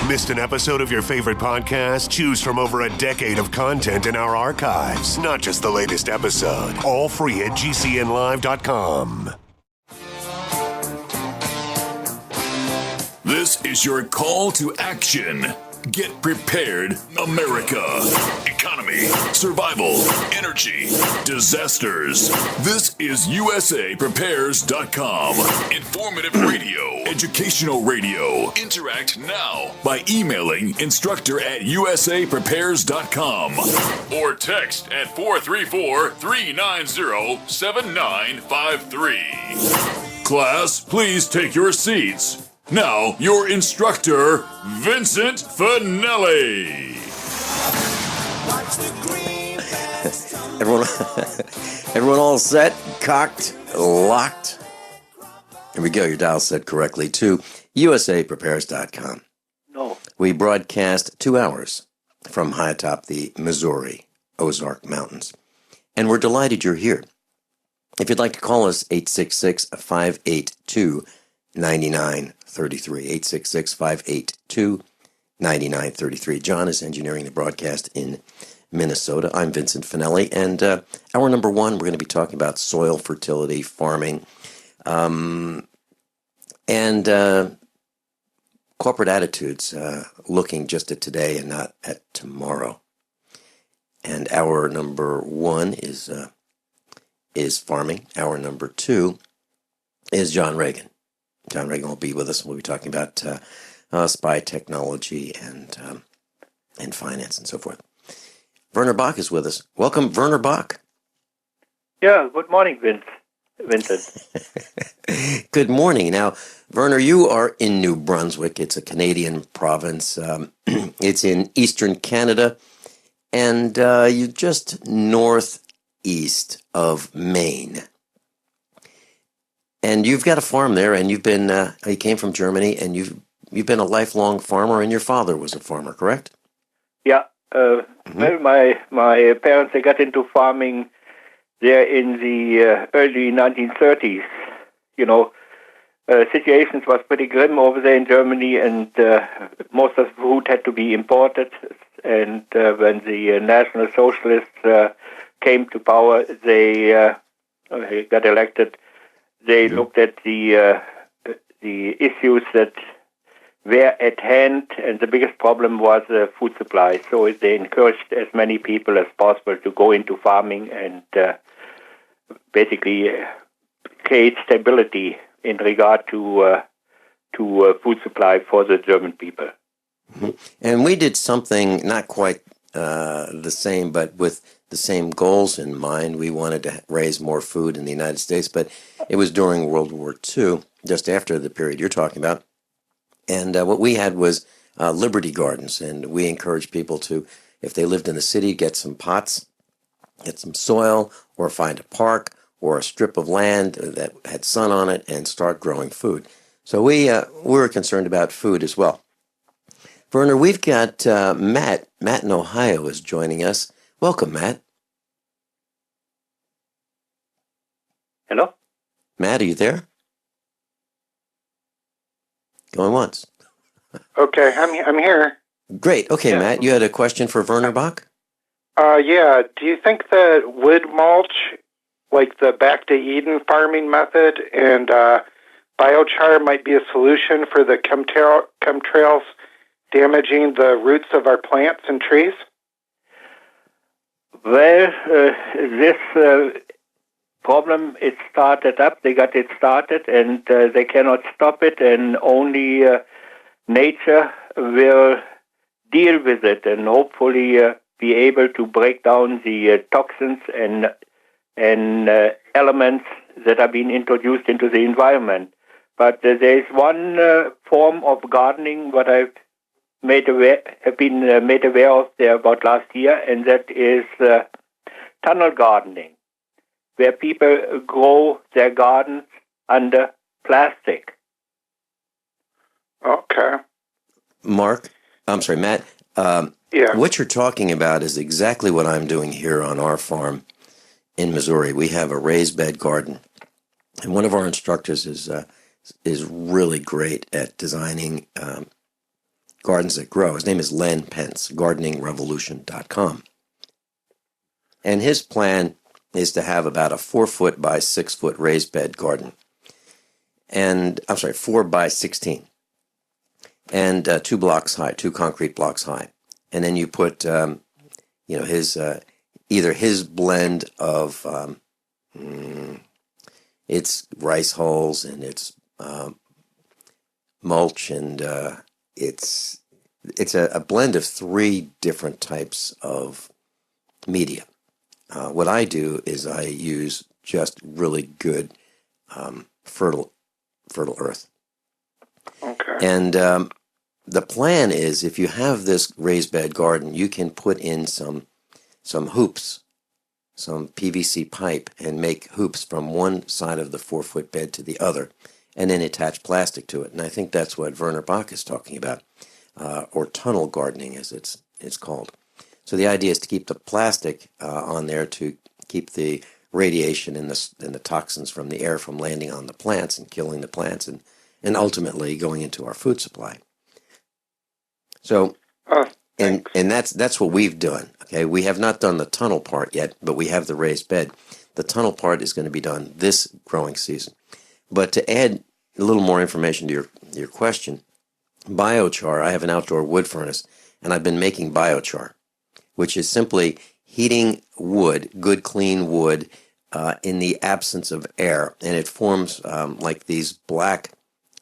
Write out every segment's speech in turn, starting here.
Missed an episode of your favorite podcast? Choose from over a decade of content in our archives, not just the latest episode. All free at gcnlive.com. This is your call to action. Get prepared, America. Economy, survival, energy, disasters. This is USAPrepares.com. Informative radio, educational radio. Interact now by emailing instructor@USAPrepares.com or text at 434-390-7953. Class, please take your seats. Now, your instructor, Vincent Finelli. Everyone all set, cocked, locked? Here we go, your dial set correctly to USAPrepares.com. No. We broadcast 2 hours from high atop the Missouri Ozark Mountains. And we're delighted you're here. If you'd like to call us, 866-582-9933. 866-582-9933. John is engineering the broadcast in Minnesota. I'm Vincent Finelli, and hour number one, we're going to be talking about soil fertility, farming, and corporate attitudes, looking just at today and not at tomorrow. And hour number one is farming. Hour number two is John Regan. John Regan will be with us. We'll be talking about spy technology and finance and so forth. Werner Bock is with us. Welcome, Werner Bock. Yeah, good morning, Vincent. Good morning. Now, Werner, you are in New Brunswick. It's a Canadian province. It's in eastern Canada, and you're just northeast of Maine. And you've got a farm there, and you've been, you came from Germany, and you've been a lifelong farmer, and your father was a farmer, correct? Yeah. Well, my parents, they got into farming there in the early 1930s. You know, situations was pretty grim over there in Germany, and most of the food had to be imported. And when the National Socialists came to power, they got elected. They looked at the issues that were at hand, and the biggest problem was food supply. So they encouraged as many people as possible to go into farming and basically create stability in regard to food supply for the German people. Mm-hmm. And we did something not quite the same, but with the same goals in mind. We wanted to raise more food in the United States, but it was during World War II, just after the period you're talking about. And what we had was Liberty Gardens, and we encouraged people to, if they lived in the city, get some pots, get some soil, or find a park or a strip of land that had sun on it and start growing food. So we were concerned about food as well. Werner, we've got Matt. Matt in Ohio is joining us. Welcome, Matt. Hello? Matt, are you there? Going once. Okay, I'm here. Great. Okay, Yeah. Matt, you had a question for Werner Bock? Yeah. Do you think that wood mulch, like the back to Eden farming method, and biochar might be a solution for the chemtrails damaging the roots of our plants and trees? Well, this problem, it started up. They got it started, and they cannot stop it, and only nature will deal with it and hopefully be able to break down the toxins and elements that are being introduced into the environment. But there is one form of gardening what have been made aware of there about last year, and that is tunnel gardening, where people grow their gardens under plastic. Okay. Matt, Yeah. what you're talking about is exactly what I'm doing here on our farm in Missouri. We have a raised bed garden, and one of our instructors is really great at designing Gardens That Grow. His name is Len Pence, gardeningrevolution.com. And his plan is to have about a 4-foot by 6-foot raised bed garden. And, 4 by 16. And 2 blocks high, 2 concrete blocks high. And then you put, his, either his blend of, it's rice hulls and it's mulch, and it's a blend of 3 different types of media. What I do is I use just really good fertile earth. Okay. And the plan is, if you have this raised bed garden, you can put in some hoops, some PVC pipe, and make hoops from one side of the 4-foot bed to the other, and then attach plastic to it. And I think that's what Werner Bock is talking about, or tunnel gardening, as it's called. So the idea is to keep the plastic on there to keep the radiation and the toxins from the air from landing on the plants and killing the plants, and ultimately going into our food supply. So, and that's what we've done. Okay, we have not done the tunnel part yet, but we have the raised bed. The tunnel part is going to be done this growing season. But to add a little more information to your question, biochar, I have an outdoor wood furnace, and I've been making biochar, which is simply heating wood, good clean wood, in the absence of air, and it forms like these black,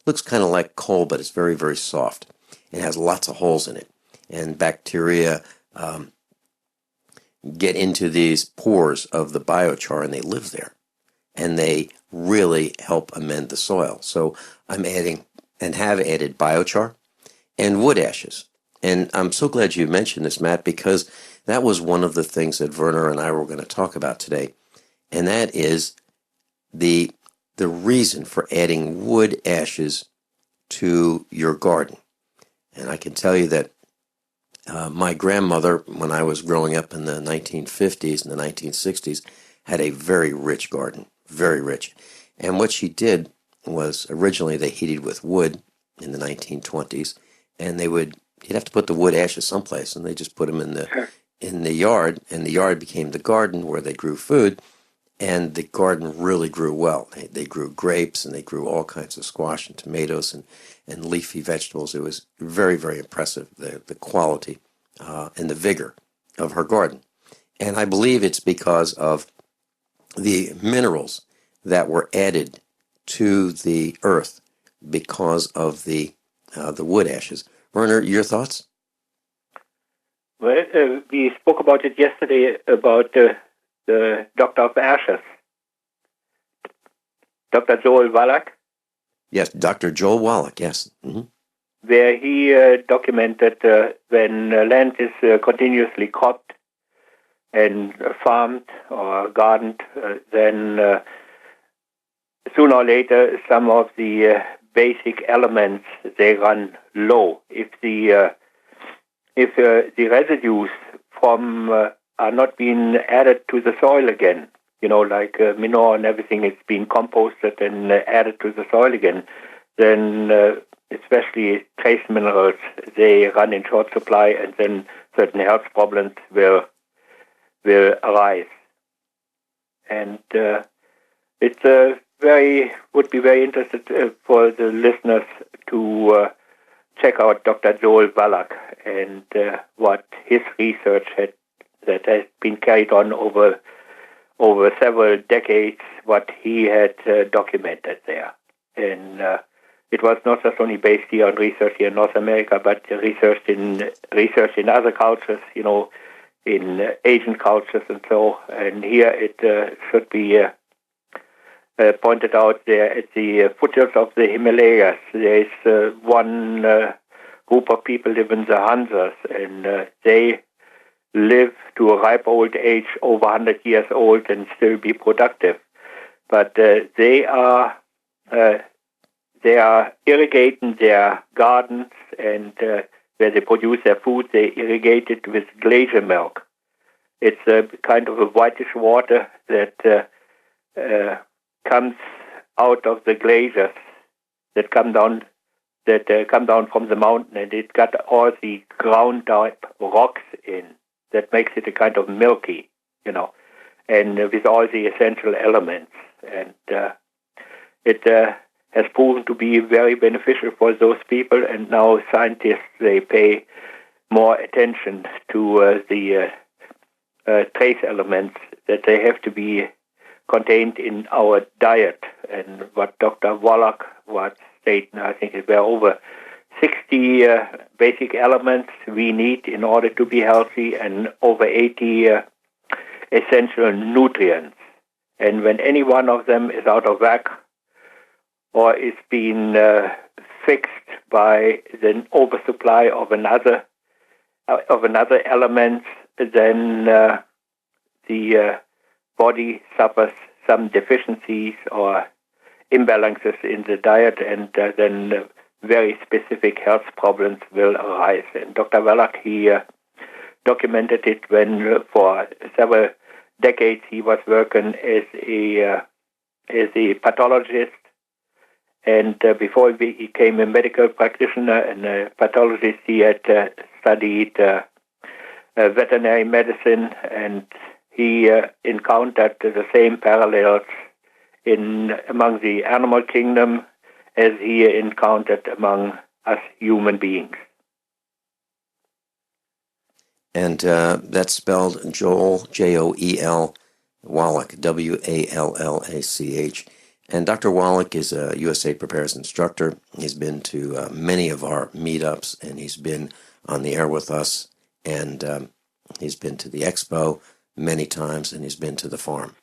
looks kind of like coal, but it's very, very soft. It has lots of holes in it, and bacteria get into these pores of the biochar, and they live there, and they really help amend the soil. So I'm adding, and have added, biochar and wood ashes. And I'm so glad you mentioned this, Matt, because that was one of the things that Werner and I were going to talk about today, and that is the reason for adding wood ashes to your garden. And I can tell you that my grandmother, when I was growing up in the 1950s and the 1960s, had a very rich garden, very rich. And what she did was, originally they heated with wood in the 1920s, and you'd have to put the wood ashes someplace, and they just put them in the yard, and the yard became the garden where they grew food, and the garden really grew well. They grew grapes, and they grew all kinds of squash and tomatoes and leafy vegetables. It was very, very impressive, the quality and the vigor of her garden. And I believe it's because of the minerals that were added to the earth because of the wood ashes. Werner, your thoughts? Well, we spoke about it yesterday about the Doctor of Ashes, Dr. Joel Wallach. Yes, Dr. Joel Wallach, yes. Mm-hmm. Where he documented when land is continuously cropped and farmed or gardened, then sooner or later some of the basic elements, they run low. If the residues from are not being added to the soil again, like manure and everything, it's being composted and added to the soil again, then especially trace minerals, they run in short supply, and then certain health problems will arise. And it's would be very interested for the listeners to check out Dr. Joel Wallach and what his research that has been carried on over several decades, what he had documented there. And it was not just only based here on research here in North America, but research in other cultures, in Asian cultures and so. And here it should be pointed out there at the foothills of the Himalayas. There is one group of people live in the Hansas, and they live to a ripe old age, over 100 years old, and still be productive. But they are irrigating their gardens, and where they produce their food, they irrigate it with glacier milk. It's a kind of a whitish water that comes out of the glaciers that come down that come down from the mountain, and it got all the ground up rocks in. That makes it a kind of milky, and with all the essential elements. And it has proven to be very beneficial for those people, and now scientists, they pay more attention to the trace elements that they have to be contained in our diet. And what Dr. Wallach was stating, I think there were over 60 basic elements we need in order to be healthy, and over 80 essential nutrients. And when any one of them is out of whack or is being fixed by the oversupply of another element, then the body suffers some deficiencies or imbalances in the diet, and then very specific health problems will arise. And Dr. Wallach, he documented it when for several decades he was working as a pathologist, and before he became a medical practitioner and a pathologist, he had studied veterinary medicine, and he encountered the same parallels among the animal kingdom as he encountered among us human beings. And that's spelled Joel, Joel, Wallach, Wallach. And Dr. Wallach is a USA Prepares instructor. He's been to many of our meetups, and he's been on the air with us, and he's been to the expo many times, and he's been to the farm.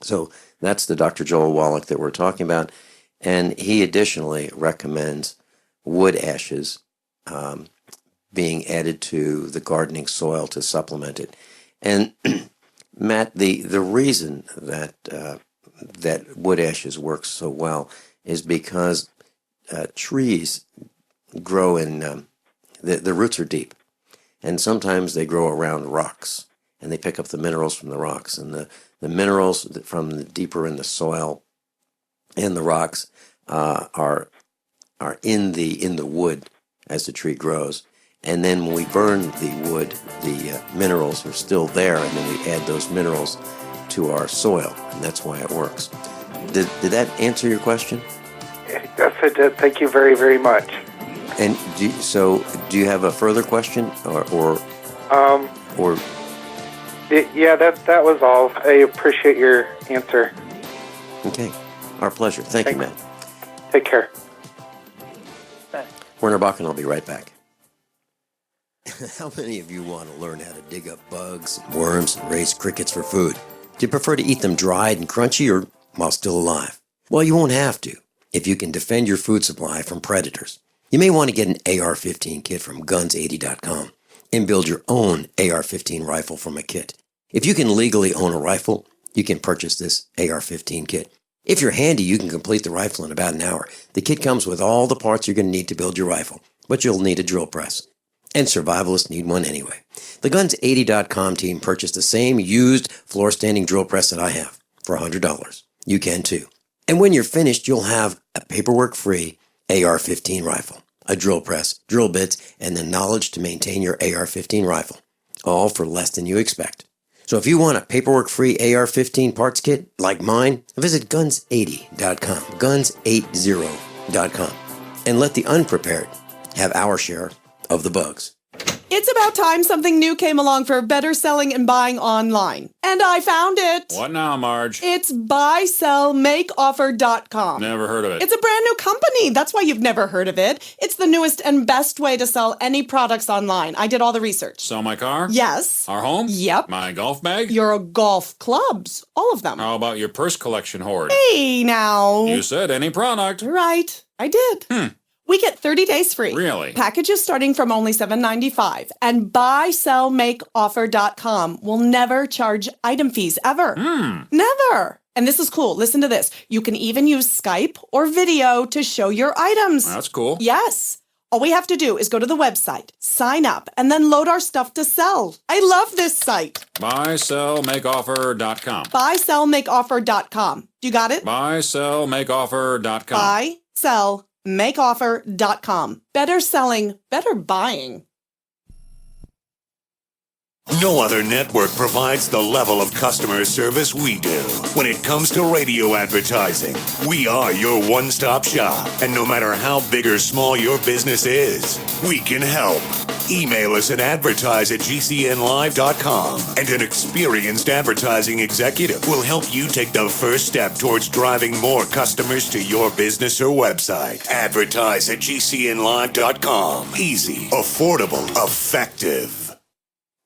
So that's the Dr. Joel Wallach that we're talking about. And he additionally recommends wood ashes being added to the gardening soil to supplement it. And Matt, the reason that that wood ashes works so well is because trees grow in the roots are deep, and sometimes they grow around rocks, and they pick up the minerals from the rocks, and the minerals from the deeper in the soil and the rocks are in the wood as the tree grows. And then when we burn the wood, the minerals are still there, and then we add those minerals to our soil, and that's why it works. Did that answer your question? Yes, it did. Thank you very, very much. And do you have a further question, or yeah, that was all. I appreciate your answer. Okay, our pleasure. Thank you, Matt. Take care. Werner Bock, and I'll be right back. How many of you want to learn how to dig up bugs, worms, and raise crickets for food? Do you prefer to eat them dried and crunchy or while still alive? Well, you won't have to if you can defend your food supply from predators. You may want to get an AR-15 kit from guns80.com and build your own AR-15 rifle from a kit. If you can legally own a rifle, you can purchase this AR-15 kit. If you're handy, you can complete the rifle in about an hour. The kit comes with all the parts you're going to need to build your rifle, but you'll need a drill press. And survivalists need one anyway. The Guns80.com team purchased the same used floor-standing drill press that I have for $100. You can too. And when you're finished, you'll have a paperwork-free AR-15 rifle, a drill press, drill bits, and the knowledge to maintain your AR-15 rifle, all for less than you expect. So if you want a paperwork-free AR-15 parts kit like mine, visit Guns80.com, Guns80.com, and let the unprepared have our share of the bugs. It's about time something new came along for better selling and buying online. And I found it. What now, Marge? It's buysellmakeoffer.com. Never heard of it. It's a brand new company. That's why you've never heard of it. It's the newest and best way to sell any products online. I did all the research. Sell my car? Yes. Our home? Yep. My golf bag? Your golf clubs. All of them. How about your purse collection hoard? Hey, now. You said any product. Right. I did. We get 30 days free. Really? Packages starting from only $7.95. And buysellmakeoffer.com will never charge item fees ever. Never. And this is cool. Listen to this. You can even use Skype or video to show your items. That's cool. Yes. All we have to do is go to the website, sign up, and then load our stuff to sell. I love this site. Buysellmakeoffer.com. Buysellmakeoffer.com. You got it? Buysellmakeoffer.com. Buy, sell, makeoffer.com. Better selling, better buying. No other network provides the level of customer service we do. When it comes to radio advertising, we are your one-stop shop. And no matter how big or small your business is, we can help. Email us at advertise@gcnlive.com, and an experienced advertising executive will help you take the first step towards driving more customers to your business or website. Advertise@gcnlive.com. Easy, affordable, effective.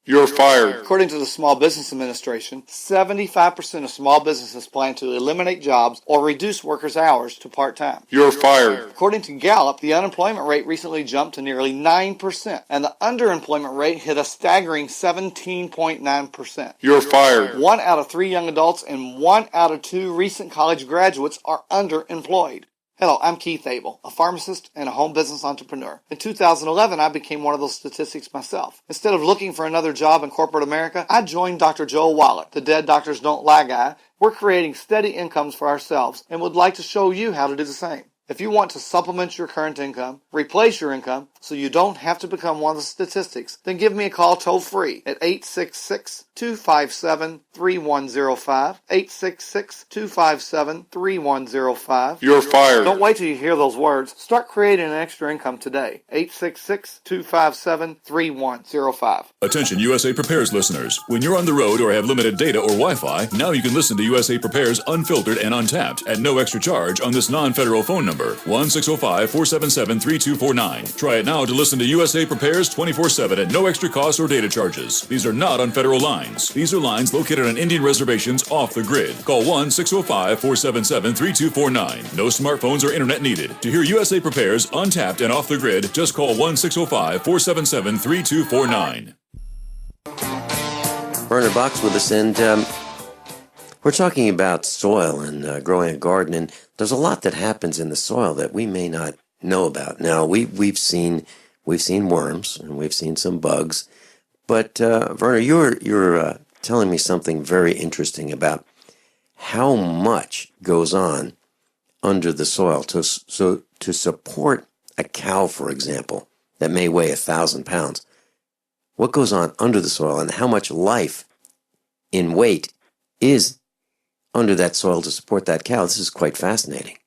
You're fired. According to the Small Business Administration, 75% of small businesses plan to eliminate jobs or reduce workers' hours to part-time. You're fired. According to Gallup, the unemployment rate recently jumped to nearly 9%, and the underemployment rate hit a staggering 17.9%. You're fired. 1 out of 3 young adults and 1 out of 2 recent college graduates are underemployed. Hello, I'm Keith Abel, a pharmacist and a home business entrepreneur. In 2011, I became one of those statistics myself. Instead of looking for another job in corporate America, I joined Dr. Joel Wallach, the Dead Doctors Don't Lie guy. We're creating steady incomes for ourselves and would like to show you how to do the same. If you want to supplement your current income, replace your income, so you don't have to become one of the statistics, then give me a call toll-free at 866-257-3105, 866-257-3105. You're fired. Don't wait till you hear those words. Start creating an extra income today. 866-257-3105. Attention USA Prepares listeners. When you're on the road or have limited data or Wi-Fi, now you can listen to USA Prepares unfiltered and untapped at no extra charge on this non-federal phone number, 1-605-477-3249. Try it now to listen to USA Prepares 24/7 at no extra cost or data charges. These are not on federal lines. These are lines located on Indian reservations off the grid. Call 1-605-477-3249. No smartphones or internet needed. To hear USA Prepares untapped and off the grid, just call 1-605-477-3249. Werner Bock's with us, and we're talking about soil and growing a garden, and there's a lot that happens in the soil that we may not know about. Now, we've seen worms and we've seen some bugs, but Werner, you're telling me something very interesting about how much goes on under the soil to support a cow, for example, that may weigh 1,000 pounds. What goes on under the soil and how much life in weight is under that soil to support that cow? This is quite fascinating.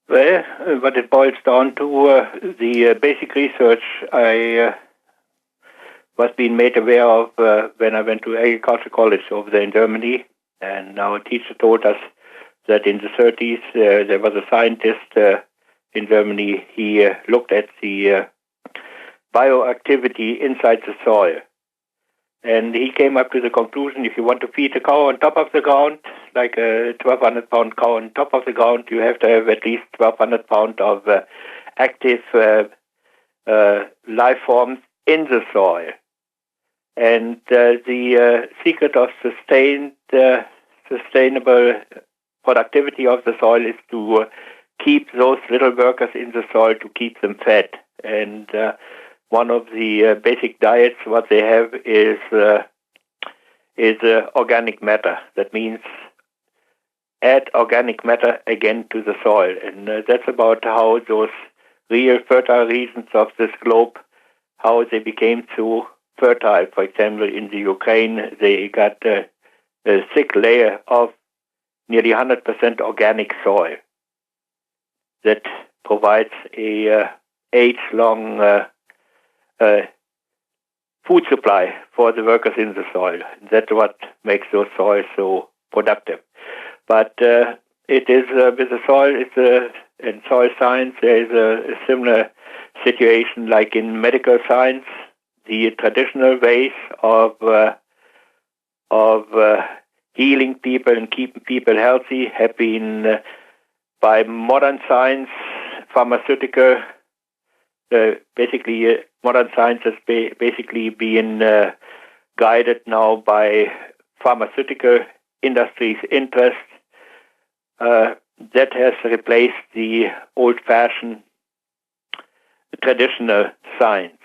Well, what it boils down to, the basic research I was being made aware of when I went to agriculture college over there in Germany, and our teacher told us that in the 30s there was a scientist in Germany. He looked at the bioactivity inside the soil. And he came up to the conclusion, if you want to feed a cow on top of the ground, like a 1,200-pound cow on top of the ground, you have to have at least 1,200 pounds of active life forms in the soil. And the secret of sustainable productivity of the soil is to keep those little workers in the soil, to keep them fed. And one of the basic diets, what they have is organic matter. That means add organic matter again to the soil. And that's about how those real fertile regions of this globe, how they became so fertile. For example, in the Ukraine, they got a thick layer of nearly 100% organic soil that provides a age-long food supply for the workers in the soil. That's what makes those soils so productive. But it is with the soil, in soil science, there is a similar situation like in medical science. The traditional ways of healing people and keeping people healthy have been by modern science, pharmaceutical. Modern science has basically been guided now by pharmaceutical industry's interest. That has replaced the old-fashioned traditional science.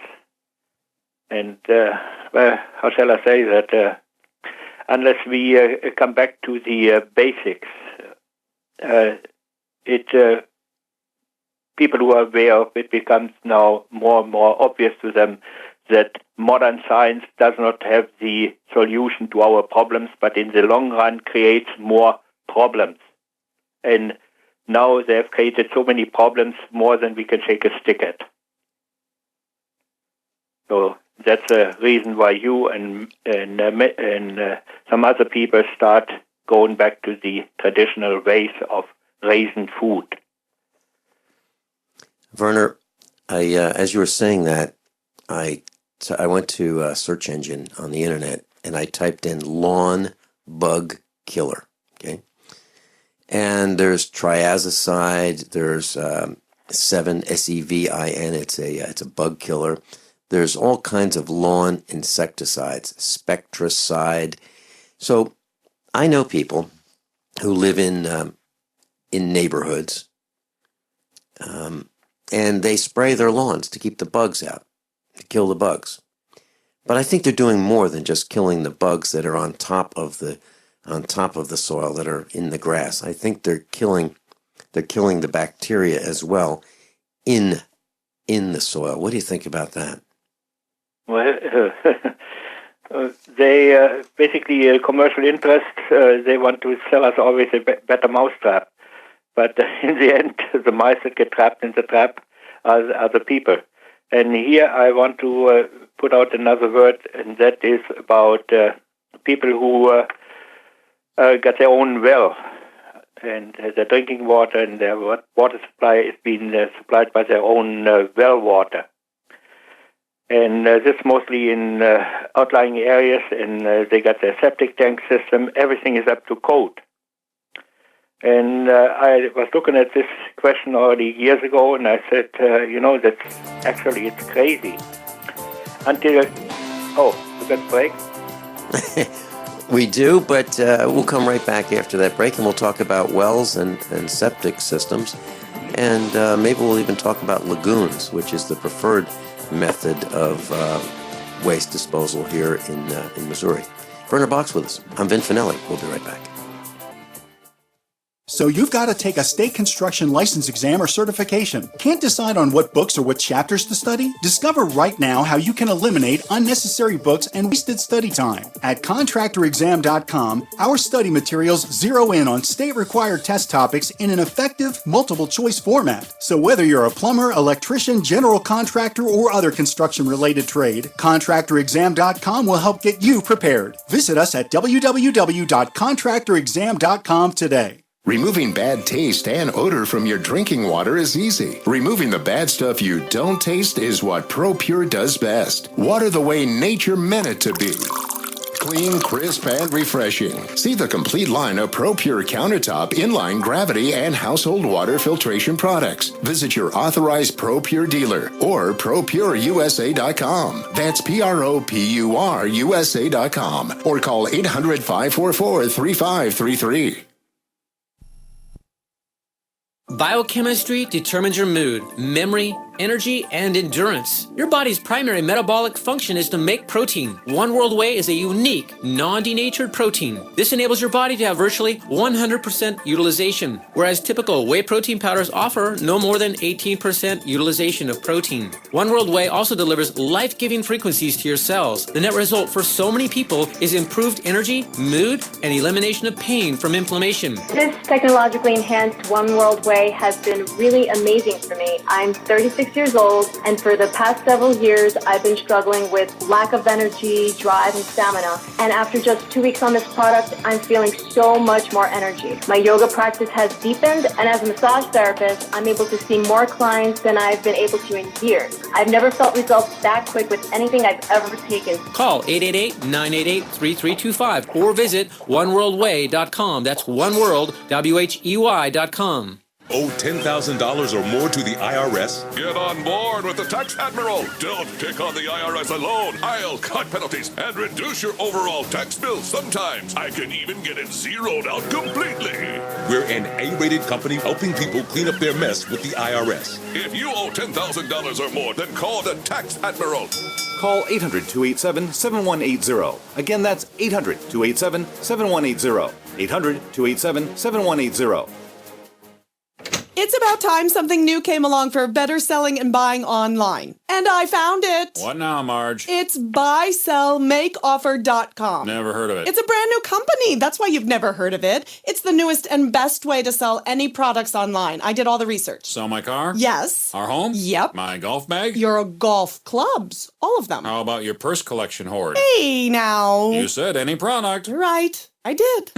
And, how shall I say that? Unless we come back to the basics, people who are aware of it becomes now more and more obvious to them that modern science does not have the solution to our problems, but in the long run creates more problems. And now they have created so many problems, more than we can shake a stick at. So that's a reason why you and some other people start going back to the traditional ways of raising food. Werner, as you were saying that, I went to a search engine on the internet and I typed in lawn bug killer. Okay, and there's triazicide. There's 7-SEVIN. It's a bug killer. There's all kinds of lawn insecticides, spectricide. So I know people who live in neighborhoods, and they spray their lawns to keep the bugs out, to kill the bugs. But I think they're doing more than just killing the bugs that are on top of the soil, that are in the grass. I think they're killing the bacteria as well in the soil. What do you think about that? Well, they basically commercial interests. They want to sell us always a better mousetrap, but in the end, the mice that get trapped in the trap are the people. And here I want to put out another word, and that is about people who got their own well, and their drinking water and their water supply is being supplied by their own well water. And this mostly in outlying areas, and they got their septic tank system. Everything is up to code. And I was looking at this question already years ago, and I said, it's crazy. Until, we got a break? We do, but we'll come right back after that break, and we'll talk about wells and septic systems. And maybe we'll even talk about lagoons, which is the preferred method of waste disposal here in Missouri. Werner Bock's with us. I'm Vin Finelli. We'll be right back. So you've got to take a state construction license exam or certification. Can't decide on what books or what chapters to study? Discover right now how you can eliminate unnecessary books and wasted study time. At contractorexam.com, our study materials zero in on state-required test topics in an effective, multiple-choice format. So whether you're a plumber, electrician, general contractor, or other construction-related trade, contractorexam.com will help get you prepared. Visit us at www.contractorexam.com today. Removing bad taste and odor from your drinking water is easy. Removing the bad stuff you don't taste is what ProPure does best. Water the way nature meant it to be. Clean, crisp, and refreshing. See the complete line of ProPure countertop, inline, gravity, and household water filtration products. Visit your authorized ProPure dealer or ProPureUSA.com. That's ProPureUSA.com or call 800-544-3533. Biochemistry determines your mood, memory, energy, and endurance. Your body's primary metabolic function is to make protein. One World Whey is a unique, non-denatured protein. This enables your body to have virtually 100% utilization, whereas typical whey protein powders offer no more than 18% utilization of protein. One World Whey also delivers life-giving frequencies to your cells. The net result for so many people is improved energy, mood, and elimination of pain from inflammation. This technologically enhanced One World Whey has been really amazing for me. I'm 36 years old, and for the past several years, I've been struggling with lack of energy, drive, and stamina. And after just 2 weeks on this product, I'm feeling so much more energy. My yoga practice has deepened, and as a massage therapist, I'm able to see more clients than I've been able to in years. I've never felt results that quick with anything I've ever taken. Call 888-988-3325 or visit oneworldwhey.com. That's oneworld.com. Owe $10,000 or more to the IRS? Get on board with the Tax Admiral. Don't pick on the IRS alone. I'll cut penalties and reduce your overall tax bill. Sometimes I can even get it zeroed out completely. We're an A-rated company helping people clean up their mess with the IRS. If you owe $10,000 or more, then call the Tax Admiral. Call 800-287-7180. Again, that's 800-287-7180. 800-287-7180. It's about time something new came along for better selling and buying online. And I found it. What now, Marge? It's buysellmakeoffer.com. Never heard of it. It's a brand new company. That's why you've never heard of it. It's the newest and best way to sell any products online. I did all the research. Sell my car? Yes. Our home? Yep. My golf bag? Your golf clubs. All of them. How about your purse collection hoard? Hey, now. You said any product. Right. I did.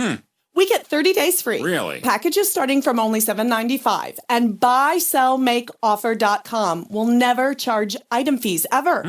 We get 30 days free. Really? Packages starting from only $7.95. And buysellmakeoffer.com will never charge item fees ever.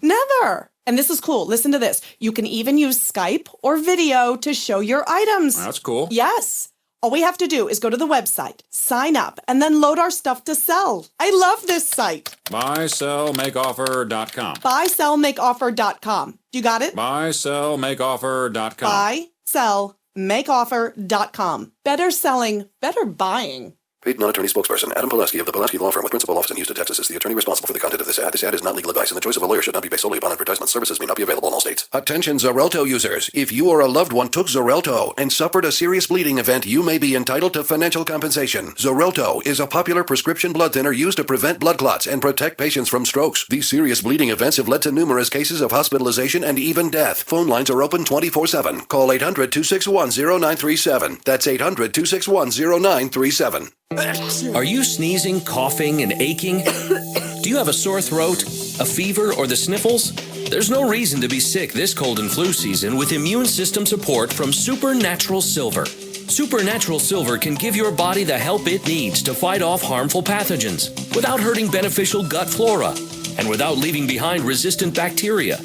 Never. And this is cool. Listen to this. You can even use Skype or video to show your items. That's cool. Yes. All we have to do is go to the website, sign up, and then load our stuff to sell. I love this site. Buysellmakeoffer.com. Buysellmakeoffer.com. You got it? Buysellmakeoffer.com. Buysellmakeoffer.com. Better selling, better buying. Paid non-attorney spokesperson Adam Pulaski of the Pulaski Law Firm with principal office in Houston, Texas is the attorney responsible for the content of this ad. This ad is not legal advice, and the choice of a lawyer should not be based solely upon advertisement. Services may not be available in all states. Attention Xarelto users. If you or a loved one took Xarelto and suffered a serious bleeding event, you may be entitled to financial compensation. Xarelto is a popular prescription blood thinner used to prevent blood clots and protect patients from strokes. These serious bleeding events have led to numerous cases of hospitalization and even death. Phone lines are open 24/7. Call 800-261-0937. That's 800-261-0937. Are you sneezing, coughing, and aching? Do you have a sore throat, a fever, or the sniffles? There's no reason to be sick this cold and flu season with immune system support from Supernatural Silver. Supernatural Silver can give your body the help it needs to fight off harmful pathogens without hurting beneficial gut flora and without leaving behind resistant bacteria.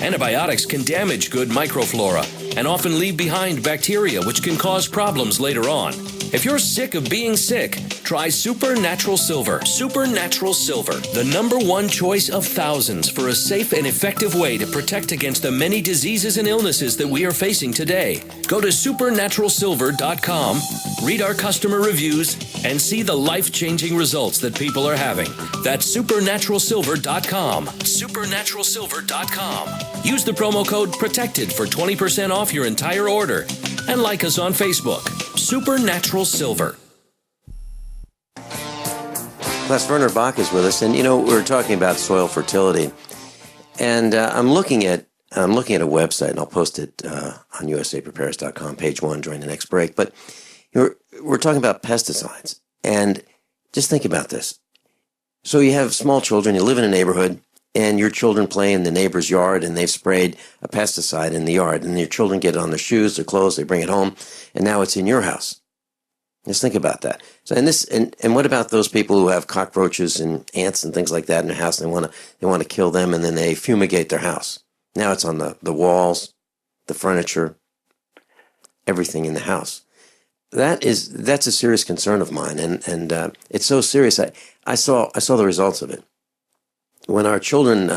Antibiotics can damage good microflora and often leave behind bacteria which can cause problems later on. If you're sick of being sick, try Supernatural Silver. Supernatural Silver, the #1 choice of thousands for a safe and effective way to protect against the many diseases and illnesses that we are facing today. Go to supernaturalsilver.com, read our customer reviews, and see the life-changing results that people are having. That's supernaturalsilver.com. Supernaturalsilver.com. Use the promo code PROTECTED for 20% off your entire order. And like us on Facebook. Supernatural Silver. Plus, Werner Bock is with us, and we're talking about soil fertility, and I'm looking at a website, and I'll post it on usaprepares.com, page 1, during the next break. But we're talking about pesticides, and just think about this. So you have small children, you live in a neighborhood, and your children play in the neighbor's yard, and they've sprayed a pesticide in the yard, and your children get it on their shoes, their clothes, they bring it home, and now it's in your house. Just think about that. So, and what about those people who have cockroaches and ants and things like that in their house, and they want to kill them, and then they fumigate their house? Now it's on the walls, the furniture, everything in the house. That's a serious concern of mine, and it's so serious. I saw the results of it. When our children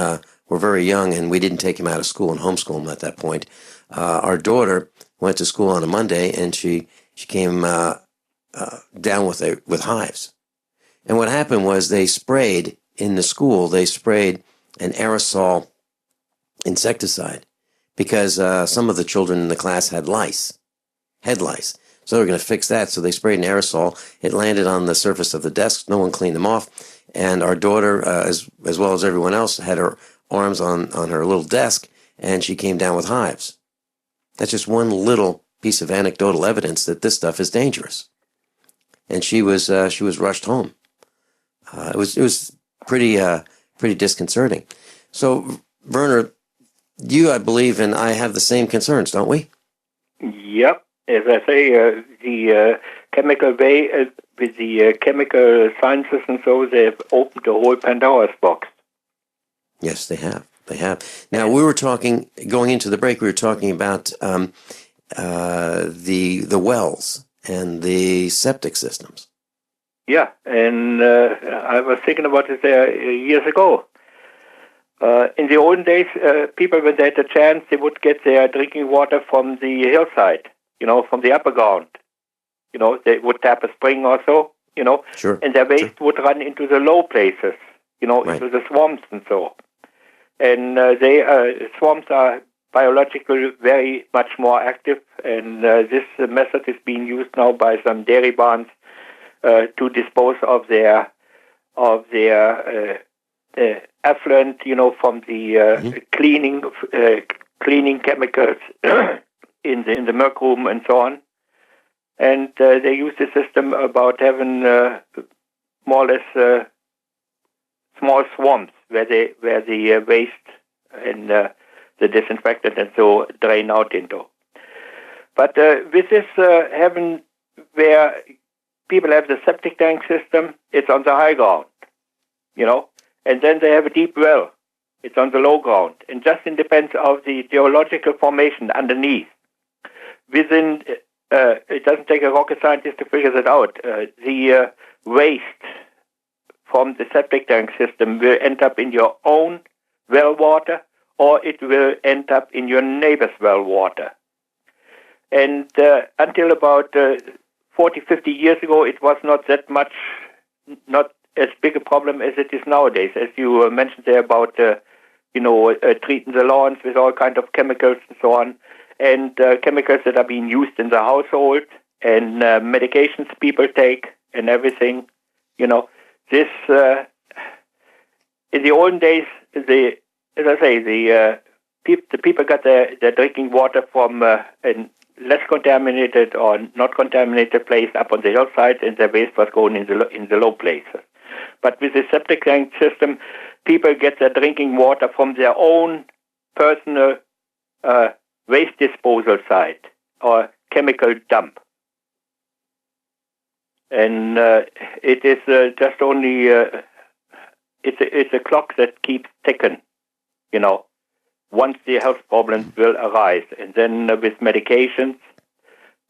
were very young and we didn't take them out of school and homeschool them at that point, our daughter went to school on a Monday and she came down with hives. And what happened was they sprayed in the school, they sprayed an aerosol insecticide because some of the children in the class had lice, head lice. So they were going to fix that. So they sprayed an aerosol. It landed on the surface of the desk. No one cleaned them off. And our daughter, as well as everyone else, had her arms on her little desk, and she came down with hives. That's just one little piece of anecdotal evidence that this stuff is dangerous. And she was rushed home. It was pretty disconcerting. So, Werner, you, I believe, and I have the same concerns, don't we? Yep. As I say, the chemical way, with the chemical sciences and so, they've opened the whole Pandora's box. Yes, they have. They have. Now, we were talking, going into the break, we were talking about the wells and the septic systems. Yeah, and I was thinking about it years ago. In the olden days, people, when they had a chance, they would get their drinking water from the hillside, from the upper ground. They would tap a spring or so, Sure. And their waste would run into the low places, Right. into the swamps and so. And swamps are biologically very much more active, and this method is being used now by some dairy barns to dispose of their effluent, from the cleaning chemicals in the milk room and so on. And they use the system about having more or less small swamps where the waste and the disinfectant and so drain out into. But with this having where people have the septic tank system, it's on the high ground, and then they have a deep well. It's on the low ground. And just depends of the geological formation underneath. Within, it doesn't take a rocket scientist to figure that out. The waste from the septic tank system will end up in your own well water, or it will end up in your neighbor's well water. And until about 40, 50 years ago, it was not that much, not as big a problem as it is nowadays. As you mentioned there about, treating the lawns with all kinds of chemicals and so on, and chemicals that are being used in the household, and medications people take and everything. This, in the olden days, the people got their drinking water from a less contaminated or not contaminated place up on the hillside, and their waste was going in the low places. But with the septic tank system, people get their drinking water from their own personal waste disposal site or chemical dump. And it is just only, it's a clock that keeps ticking, once the health problems will arise. And then with medications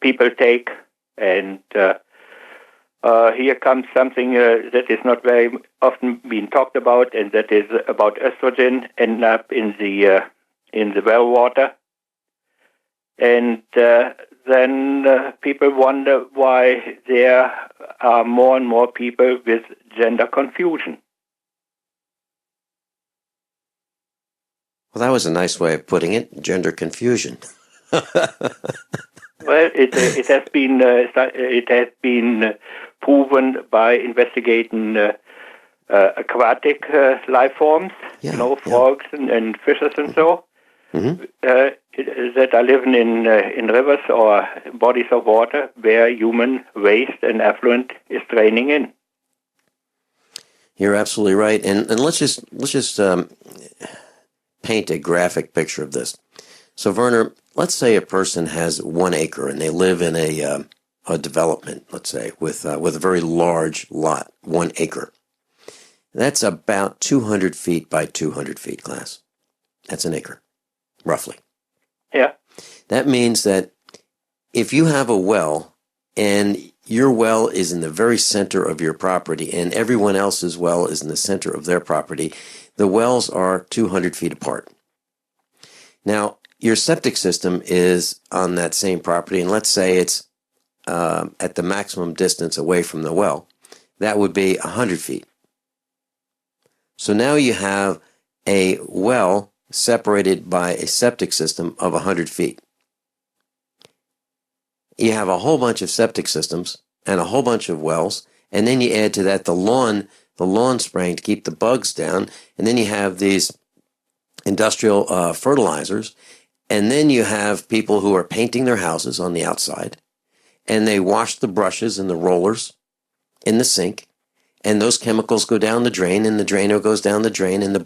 people take, and here comes something that is not very often being talked about, and that is about estrogen end up in the well water. And then people wonder why there are more and more people with gender confusion. Well, that was a nice way of putting it, gender confusion. Well, it has been proven by investigating aquatic life forms, frogs and fishes and so, that are living in rivers or bodies of water where human waste and effluent is draining in. You're absolutely right, and let's just paint a graphic picture of this. So, Werner, let's say a person has 1 acre and they live in a development, let's say, with a very large lot, 1 acre. That's about 200 feet by 200 feet, class. That's an acre, roughly. Yeah. That means that if you have a well and your well is in the very center of your property and everyone else's well is in the center of their property, the wells are 200 feet apart. Now, your septic system is on that same property, and let's say it's at the maximum distance away from the well. That would be 100 feet. So now you have a well separated by a septic system of 100 feet. You have a whole bunch of septic systems and a whole bunch of wells, and then you add to that the lawn spraying to keep the bugs down, and then you have these industrial fertilizers, and then you have people who are painting their houses on the outside, and they wash the brushes and the rollers in the sink, and those chemicals go down the drain, and the drainer goes down the drain, and the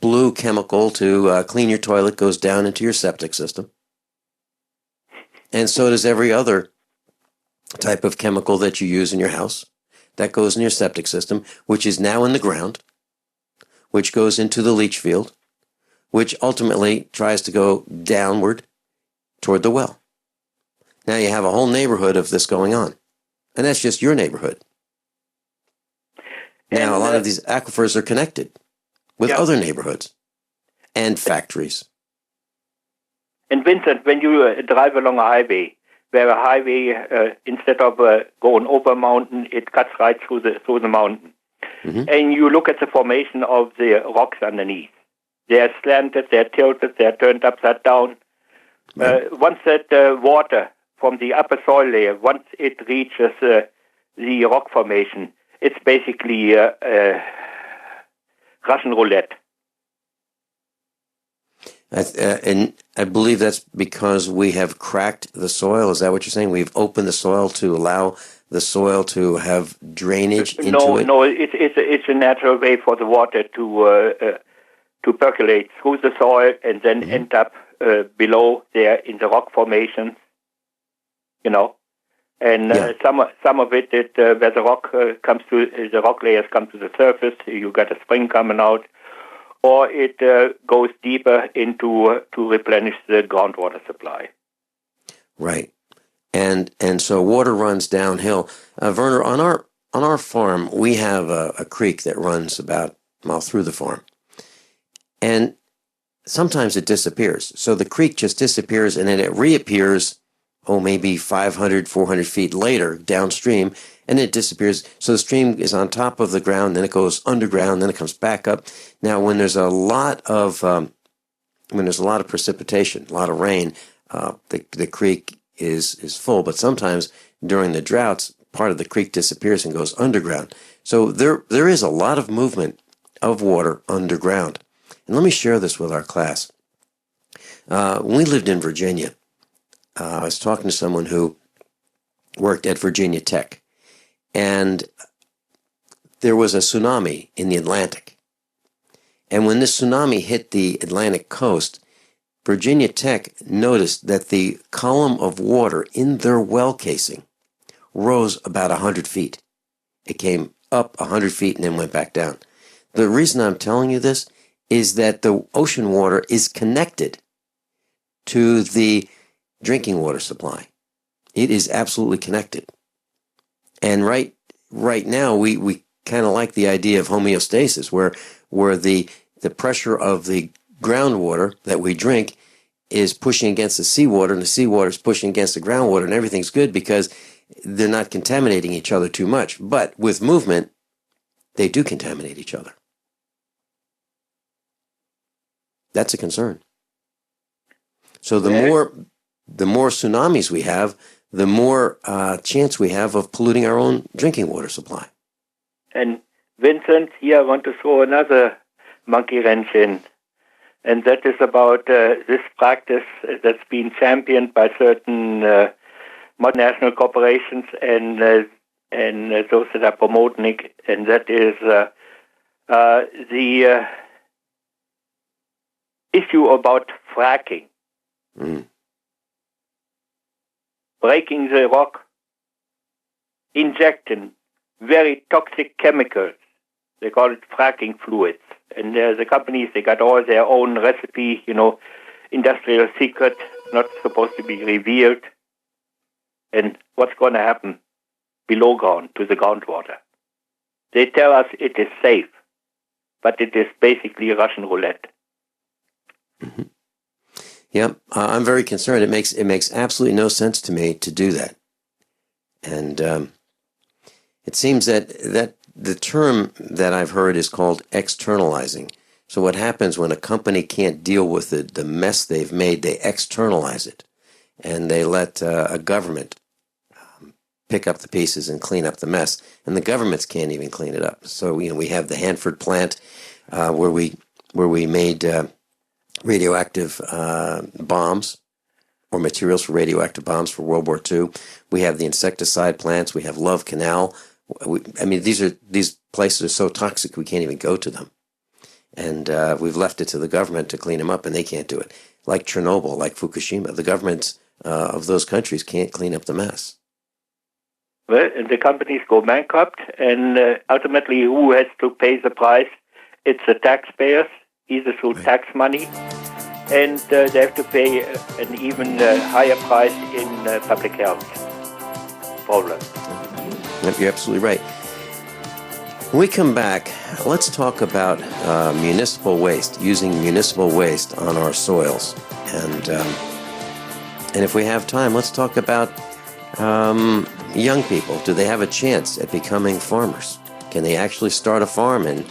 blue chemical to clean your toilet goes down into your septic system. And so does every other type of chemical that you use in your house. That goes in your septic system, which is now in the ground, which goes into the leach field, which ultimately tries to go downward toward the well. Now you have a whole neighborhood of this going on. And that's just your neighborhood. Now, a lot of these aquifers are connected with other neighborhoods and factories. And Vincent, when you drive along a highway, where a highway, instead of going over a mountain, it cuts right through the mountain. Mm-hmm. And you look at the formation of the rocks underneath. They're slanted, they're tilted, they're turned upside down. Right. Once that water from the upper soil layer, once it reaches the rock formation. It's basically Russian roulette. And I believe that's because we have cracked the soil. Is that what you're saying? We've opened the soil to allow the soil to have drainage into it? No, it's a natural way for the water to percolate through the soil and then end up below there in the rock formation. And some of it, where the rock the rock layers come to the surface, you got a spring coming out, or it goes deeper into to replenish the groundwater supply. Right, and so water runs downhill. Werner, on our farm, we have a creek that runs about a mile through the farm, and sometimes it disappears. So the creek just disappears, and then it reappears. Maybe 500, 400 feet later downstream, and it disappears. So the stream is on top of the ground, then it goes underground, then it comes back up. Now, when there's a lot of precipitation, a lot of rain, the creek is full. But sometimes during the droughts, part of the creek disappears and goes underground. So there is a lot of movement of water underground. And let me share this with our class. When we lived in Virginia, I was talking to someone who worked at Virginia Tech, and there was a tsunami in the Atlantic. And when this tsunami hit the Atlantic coast, Virginia Tech noticed that the column of water in their well casing rose about 100 feet. It came up 100 feet and then went back down. The reason I'm telling you this is that the ocean water is connected to the drinking water supply. It is absolutely connected. And right now we kind of like the idea of homeostasis, where the pressure of the groundwater that we drink is pushing against the seawater, and the seawater is pushing against the groundwater, and everything's good because they're not contaminating each other too much. But with movement, they do contaminate each other. That's a concern. So the more tsunamis we have, the more chance we have of polluting our own drinking water supply. And Vincent, here I want to throw another monkey wrench in, and that is about this practice that's been championed by certain multinational corporations and those that are promoting it, and that is the issue about fracking. Breaking the rock, injecting very toxic chemicals. They call it fracking fluids. And the companies, they got all their own recipe, industrial secret, not supposed to be revealed. And what's going to happen below ground to the groundwater? They tell us it is safe, but it is basically Russian roulette. Mm-hmm. Yep, I'm very concerned. It makes absolutely no sense to me to do that, and it seems that the term that I've heard is called externalizing. So what happens when a company can't deal with the mess they've made? They externalize it, and they let a government pick up the pieces and clean up the mess, and the governments can't even clean it up. So we have the Hanford plant where we made radioactive bombs or materials for radioactive bombs for World War II. We have the insecticide plants. We have Love Canal. These places are so toxic we can't even go to them. And we've left it to the government to clean them up, and they can't do it. Like Chernobyl, like Fukushima, the governments of those countries can't clean up the mess. Well, and the companies go bankrupt, and ultimately who has to pay the price? It's the taxpayers, either through tax money, and they have to pay an even higher price in public health problems. You're absolutely right. When we come back, let's talk about municipal waste, using municipal waste on our soils. And if we have time, let's talk about young people. Do they have a chance at becoming farmers? Can they actually start a farm and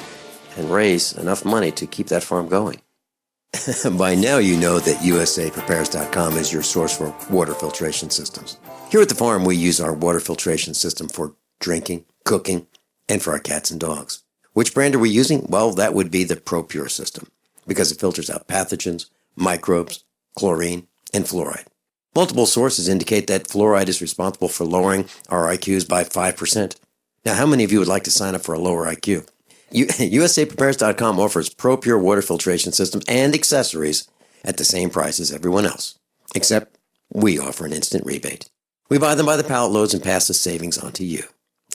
raise enough money to keep that farm going? By now you know that USAPrepares.com is your source for water filtration systems. Here at the farm, we use our water filtration system for drinking, cooking, and for our cats and dogs. Which brand are we using? Well, that would be the ProPure system, because it filters out pathogens, microbes, chlorine, and fluoride. Multiple sources indicate that fluoride is responsible for lowering our IQs by 5%. Now, how many of you would like to sign up for a lower IQ? USAPrepares.com offers ProPure water filtration systems and accessories at the same price as everyone else, except we offer an instant rebate. We buy them by the pallet loads and pass the savings on to you.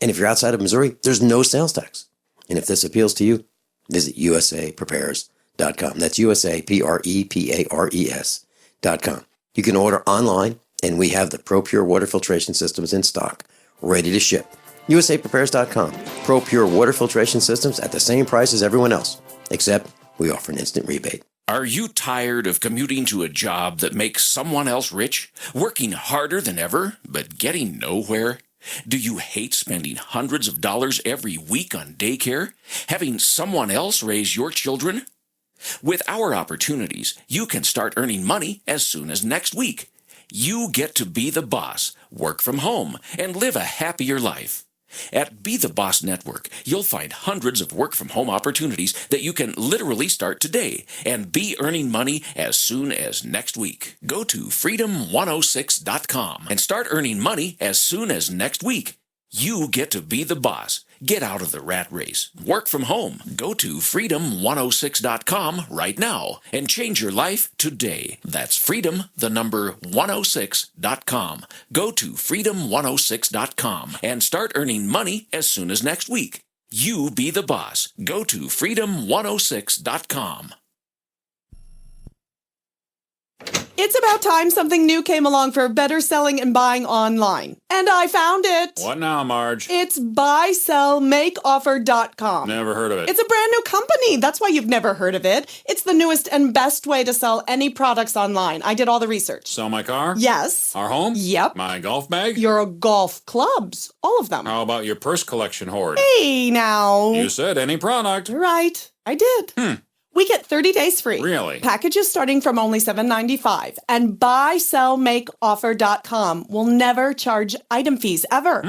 And if you're outside of Missouri, there's no sales tax. And if this appeals to you, visit USAPrepares.com. That's USAPrepares.com. You can order online, and we have the ProPure water filtration systems in stock, ready to ship. USAPrepares.com. ProPure water filtration systems at the same price as everyone else, except we offer an instant rebate. Are you tired of commuting to a job that makes someone else rich, working harder than ever, but getting nowhere? Do you hate spending hundreds of dollars every week on daycare, having someone else raise your children? With our opportunities, you can start earning money as soon as next week. You get to be the boss, work from home, and live a happier life. At Be the Boss Network, you'll find hundreds of work-from-home opportunities that you can literally start today and be earning money as soon as next week. Go to freedom106.com and start earning money as soon as next week. You get to be the boss. Get out of the rat race. Work from home. Go to freedom106.com right now and change your life today. That's freedom, the number 106.com. Go to freedom106.com and start earning money as soon as next week. You be the boss. Go to freedom106.com. It's about time something new came along for better selling and buying online. And I found it. What now, Marge? It's buysellmakeoffer.com. Never heard of it. It's a brand new company. That's why you've never heard of it. It's the newest and best way to sell any products online. I did all the research. Sell my car? Yes. Our home? Yep. My golf bag? Your golf clubs. All of them. How about your purse collection hoard? Hey, now. You said any product. Right. I did. We get 30 days free. Really? Packages starting from only $7.95. And buysellmakeoffer.com will never charge item fees, ever.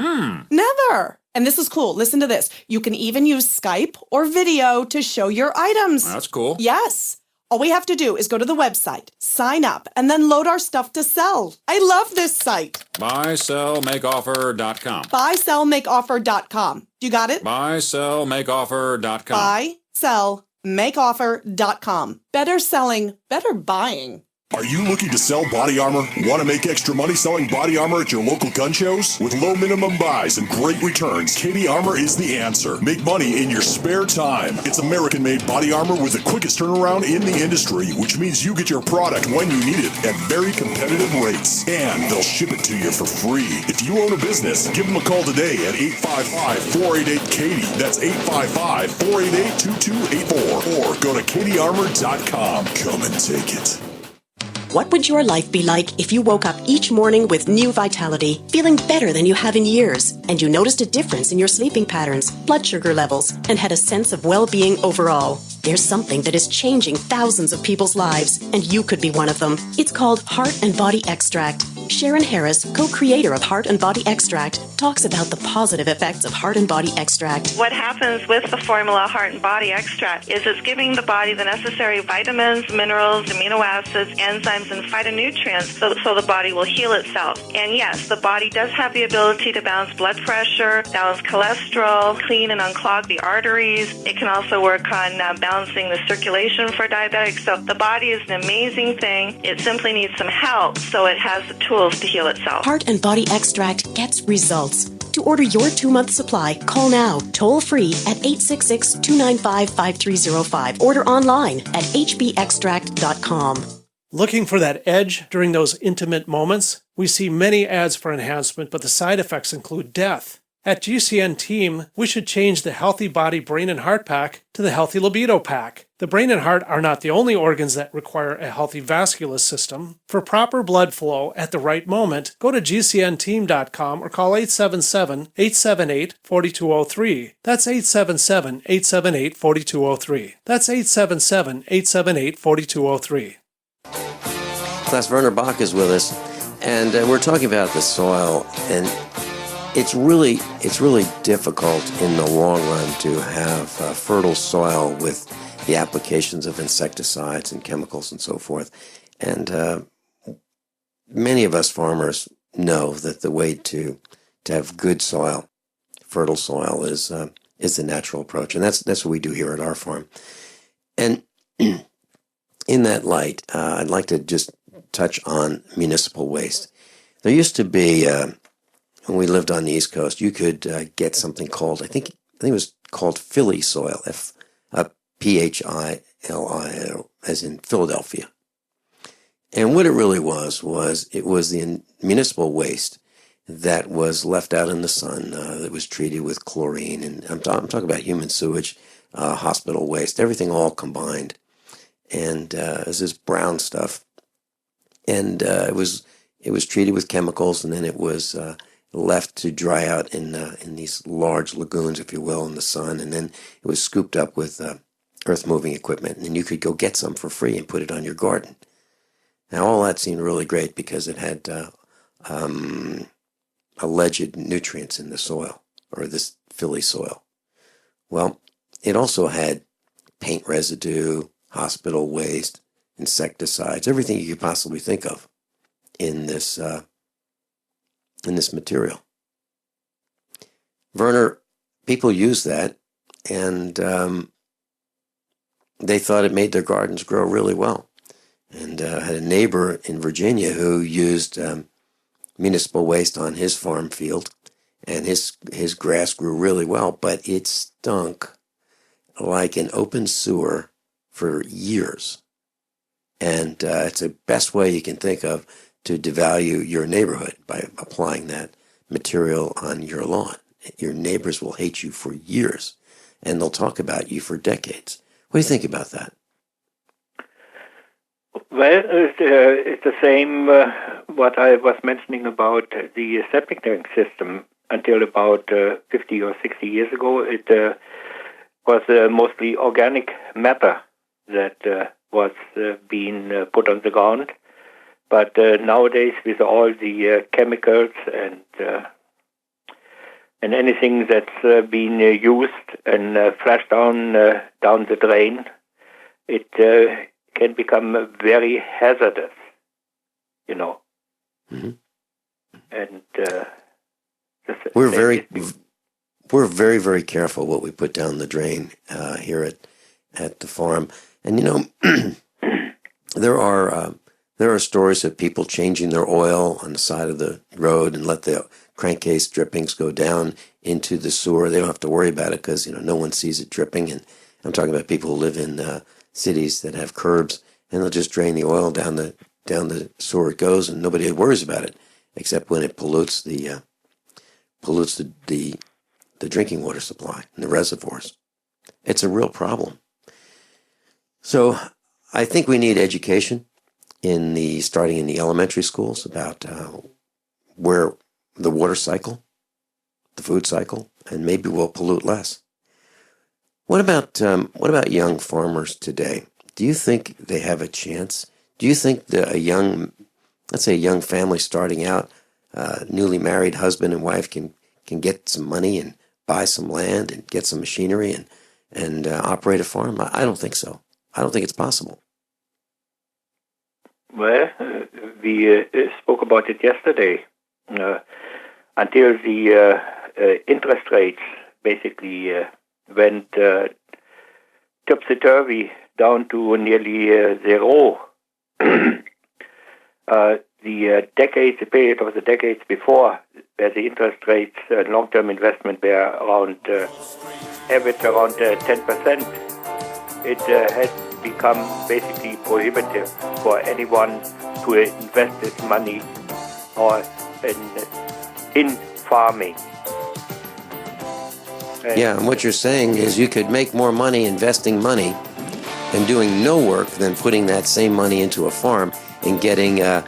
Never. And this is cool. Listen to this. You can even use Skype or video to show your items. That's cool. Yes. All we have to do is go to the website, sign up, and then load our stuff to sell. I love this site. Buysellmakeoffer.com. Buysellmakeoffer.com. You got it? Buysellmakeoffer.com. Buysellmakeoffer.com. Better selling, better buying. Are you looking to sell body armor? Want to make extra money selling body armor at your local gun shows? With low minimum buys and great returns, Katie Armor is the answer. Make money in your spare time. It's American-made body armor with the quickest turnaround in the industry, which means you get your product when you need it at very competitive rates. And they'll ship it to you for free. If you own a business, give them a call today at 855-488-KATIE. That's 855-488-2284. Or go to katiearmor.com. Come and take it. What would your life be like if you woke up each morning with new vitality, feeling better than you have in years, and you noticed a difference in your sleeping patterns, blood sugar levels, and had a sense of well-being overall? There's something that is changing thousands of people's lives, and you could be one of them. It's called Heart and Body Extract. Sharon Harris, co-creator of Heart and Body Extract, talks about the positive effects of Heart and Body Extract. What happens with the formula Heart and Body Extract is it's giving the body the necessary vitamins, minerals, amino acids, enzymes, and phytonutrients so the body will heal itself. And yes, the body does have the ability to balance blood pressure, balance cholesterol, clean and unclog the arteries. It can also work on balancing the circulation for diabetics. So the body is an amazing thing. It simply needs some help so it has the tools to heal itself. Heart and Body Extract gets results. To order your 2-month supply, call now, toll free at 866-295-5305. Order online at hbextract.com. Looking for that edge during those intimate moments? We see many ads for enhancement, but the side effects include death. At GCN Team, we should change the Healthy Body, Brain, and Heart Pack to the Healthy Libido Pack. The brain and heart are not the only organs that require a healthy vascular system. For proper blood flow at the right moment, go to gcnteam.com or call 877-878-4203. That's 877-878-4203. That's 877-878-4203. Class Werner Bock is with us, and we're talking about the soil, and it's really difficult in the long run to have fertile soil with the applications of insecticides and chemicals and so forth. And many of us farmers know that the way to have good soil, fertile soil, is the natural approach, and that's what we do here at our farm. And in that light, I'd like to just touch on municipal waste. There used to be, when we lived on the East Coast, you could get something called, I think it was called Philly soil, Phili, as in Philadelphia. And what it really was it was the municipal waste that was left out in the sun, that was treated with chlorine, and I'm talking about human sewage, hospital waste, everything all combined. And it was this brown stuff, and it was treated with chemicals, and then it was left to dry out in these large lagoons, if you will, in the sun, and then it was scooped up with earth-moving equipment, and you could go get some for free and put it on your garden. Now, all that seemed really great because it had alleged nutrients in the soil, or this Philly soil. Well, it also had paint residue, hospital waste, insecticides, everything you could possibly think of in this material. Werner, people used that, and they thought it made their gardens grow really well. And had a neighbor in Virginia who used municipal waste on his farm field, and his grass grew really well, but it stunk like an open sewer for years. And it's the best way you can think of to devalue your neighborhood, by applying that material on your lawn. Your neighbors will hate you for years, and they'll talk about you for decades. What do you think about that? Well, it's the same what I was mentioning about the septic tank system. Until about 50 or 60 years ago, it was mostly organic matter that was being put on the ground. But nowadays, with all the chemicals and anything that's being used and flushed down the drain, it can become very hazardous, you know. Mm-hmm. And we're very, very careful what we put down the drain here at the farm. And you know, there are stories of people changing their oil on the side of the road and let the crankcase drippings go down into the sewer. They don't have to worry about it because, you know, no one sees it dripping. And I'm talking about people who live in cities that have curbs, and they'll just drain the oil down the sewer it goes, and nobody worries about it, except when it pollutes the drinking water supply and the reservoirs. It's a real problem. So I think we need education starting in the elementary schools about where the water cycle, the food cycle, and maybe we'll pollute less. What about young farmers today? Do you think they have a chance? Do you think that let's say a young family starting out, newly married husband and wife can get some money and buy some land and get some machinery and operate a farm? I don't think so. I don't think it's possible. Well, we spoke about it yesterday. Until the interest rates basically went topsy-turvy down to nearly zero. The period of the decades before, where the interest rates, long-term investment were around, average around 10%, it had become basically prohibitive for anyone to invest his money in farming. And what you're saying is you could make more money investing money and doing no work than putting that same money into a farm and getting a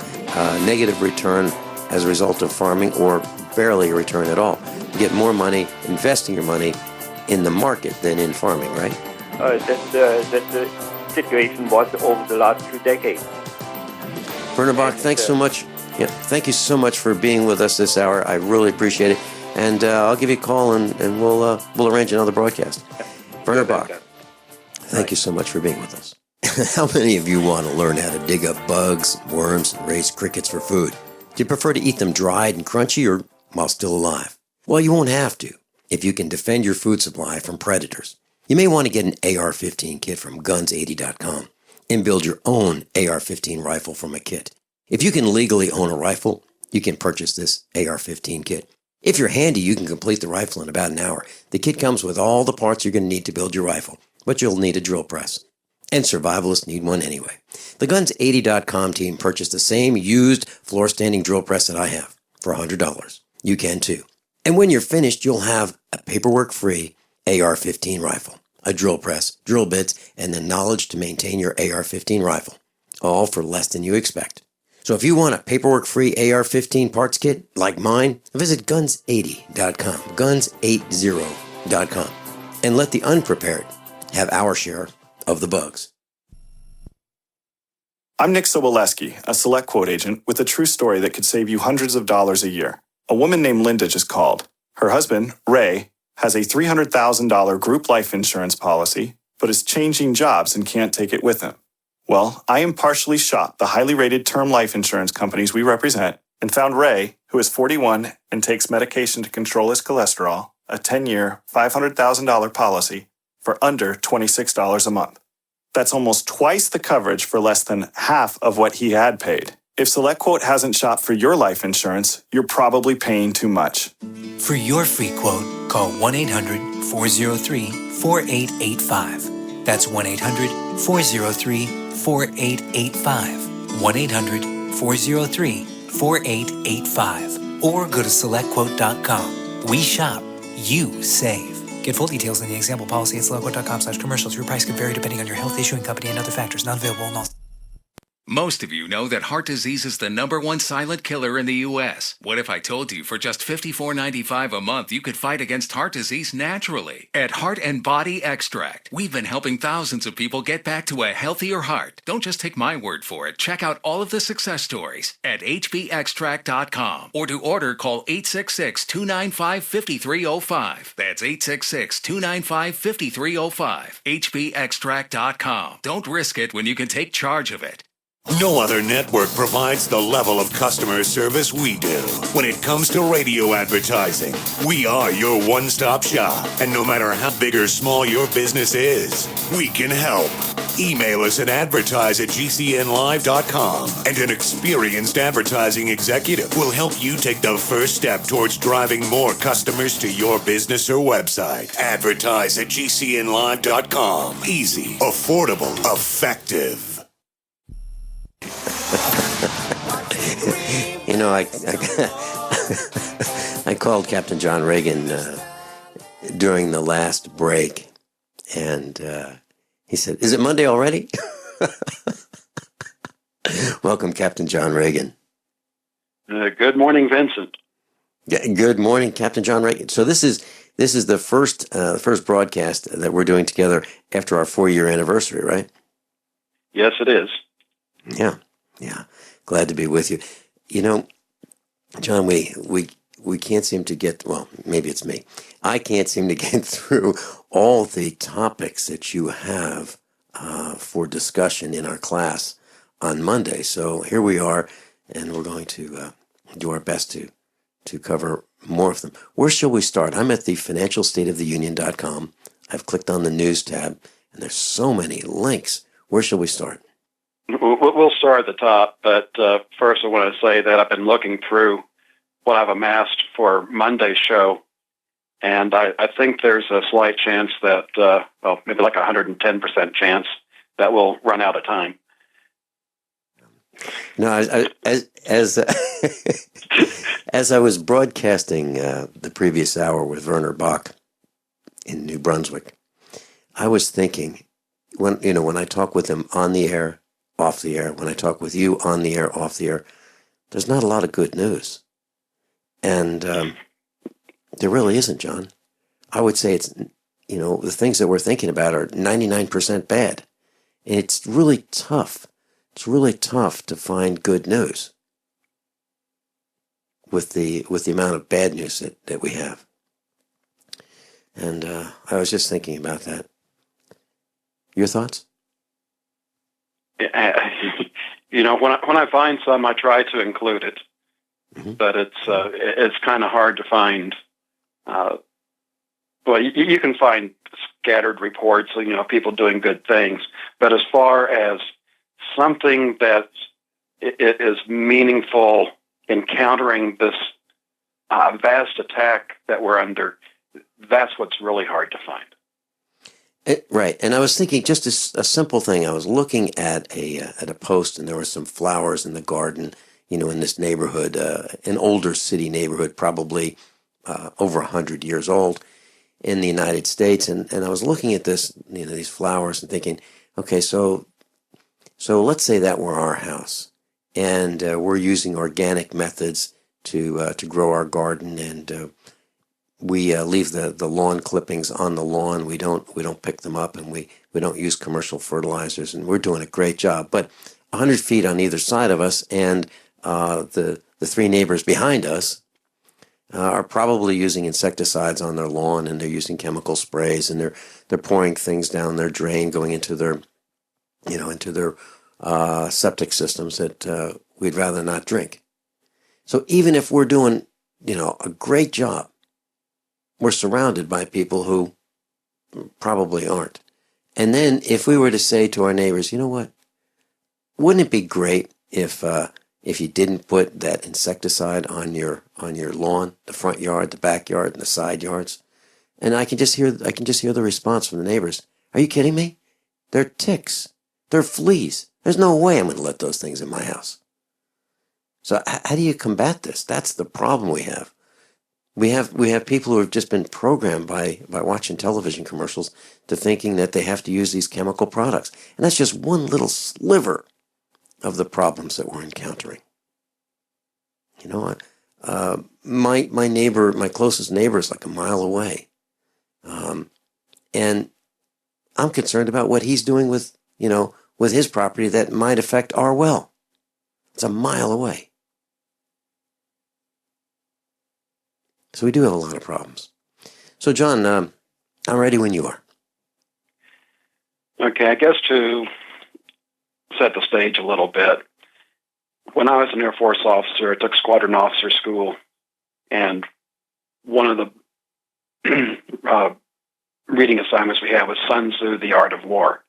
negative return as a result of farming, or barely a return at all. You get more money investing your money in the market than in farming, right? That the situation was over the last 2 decades. Werner Bock, thanks so much. Yeah, thank you so much for being with us this hour. I really appreciate it. and I'll give you a call, and we'll arrange another broadcast. Werner Bock, thank you so much for being with us. How many of you want to learn how to dig up bugs, worms, and raise crickets for food? Do you prefer to eat them dried and crunchy or while still alive? Well, you won't have to if you can defend your food supply from predators. You may want to get an AR-15 kit from guns80.com and build your own AR-15 rifle from a kit. If you can legally own a rifle, you can purchase this AR-15 kit. If you're handy, you can complete the rifle in about an hour. The kit comes with all the parts you're going to need to build your rifle, but you'll need a drill press. And survivalists need one anyway. The Guns80.com team purchased the same used floor-standing drill press that I have for $100. You can too. And when you're finished, you'll have a paperwork-free AR-15 rifle, a drill press, drill bits, and the knowledge to maintain your AR-15 rifle, all for less than you expect. So if you want a paperwork-free AR-15 parts kit like mine, visit Guns80.com, Guns80.com, and let the unprepared have our share of the bugs. I'm Nick Soboleski, a Select Quote agent with a true story that could save you hundreds of dollars a year. A woman named Linda just called. Her husband, Ray, has a $300,000 group life insurance policy, but is changing jobs and can't take it with him. Well, I impartially shopped the highly rated term life insurance companies we represent and found Ray, who is 41 and takes medication to control his cholesterol, a 10-year, $500,000 policy for under $26 a month. That's almost twice the coverage for less than half of what he had paid. If SelectQuote hasn't shopped for your life insurance, you're probably paying too much. For your free quote, call 1-800-403-4885. That's 1-800-403-4885. 1-800-403-4885. Or go to SelectQuote.com. We shop, you save. Get full details in the example policy at SelectQuote.com/commercials. Your price could vary depending on your health, issuing company, and other factors. Not available in all. Most of you know that heart disease is the #1 silent killer in the U.S. What if I told you for just $54.95 a month you could fight against heart disease naturally? At Heart and Body Extract, we've been helping thousands of people get back to a healthier heart. Don't just take my word for it. Check out all of the success stories at hbextract.com. Or to order, call 866-295-5305. That's 866-295-5305. hbextract.com. Don't risk it when you can take charge of it. No other network provides the level of customer service we do. When it comes to radio advertising, we are your one-stop shop. And no matter how big or small your business is, we can help. Email us at advertise@gcnlive.com, and an experienced advertising executive will help you take the first step towards driving more customers to your business or website. Advertise@gcnlive.com. Easy, affordable, effective. You know, I called Captain John Regan during the last break, and he said, "Is it Monday already?" Welcome, Captain John Regan. Good morning, Vincent. Good morning, Captain John Regan. So this is the first broadcast that we're doing together after our 4-year anniversary, right? Yes, it is. Yeah. Glad to be with you. You know, John, we can't seem to get, well, maybe it's me. I can't seem to get through all the topics that you have for discussion in our class on Monday. So here we are, and we're going to do our best to cover more of them. Where shall we start? I'm at the financialstateoftheunion.com. I've clicked on the news tab, and there's so many links. Where shall we start? We'll start at the top, but first I want to say that I've been looking through what I've amassed for Monday's show, and I think there's a slight chance that, maybe like 110% chance that we'll run out of time. No, as I was broadcasting the previous hour with Werner Bock in New Brunswick, I was thinking, when I talk with him on the air, off the air, when I talk with you on the air, off the air, there's not a lot of good news. And there really isn't, John. I would say it's, the things that we're thinking about are 99% bad. And it's really tough. It's really tough to find good news. with the amount of bad news that we have. And I was just thinking about that. Your thoughts? You know, when I find some, I try to include it, but it's kind of hard to find. Well, you can find scattered reports, you know, people doing good things, but as far as something that it is meaningful in countering this vast attack that we're under, that's what's really hard to find. Right, and I was thinking just a simple thing. I was looking at a post, and there were some flowers in the garden, you know, in this neighborhood, an older city neighborhood, probably over 100 years old in the United States. And I was looking at this, you know, these flowers, and thinking, okay, so let's say that were our house, and we're using organic methods to grow our garden, and we leave the lawn clippings on the lawn. We don't pick them up, and we don't use commercial fertilizers, and we're doing a great job. But 100 feet on either side of us, and the three neighbors behind us are probably using insecticides on their lawn, and they're using chemical sprays, and they're pouring things down their drain, going into their septic systems that we'd rather not drink. So even if we're doing, you know, a great job, we're surrounded by people who probably aren't. And then if we were to say to our neighbors, you know what, wouldn't it be great if you didn't put that insecticide on your lawn, the front yard, the backyard, and the side yards? And I can just hear the response from the neighbors. Are you kidding me? They're ticks. They're fleas. There's no way I'm going to let those things in my house. So how do you combat this? That's the problem we have. We have people who have just been programmed by watching television commercials to thinking that they have to use these chemical products. And that's just one little sliver of the problems that we're encountering. You know, my neighbor, my closest neighbor, is like a mile away. And I'm concerned about what he's doing with his property that might affect our well. It's a mile away. So we do have a lot of problems. So, John, I'm ready when you are. Okay, I guess to set the stage a little bit, when I was an Air Force officer, I took squadron officer school, and one of the reading assignments we had was Sun Tzu, The Art of War.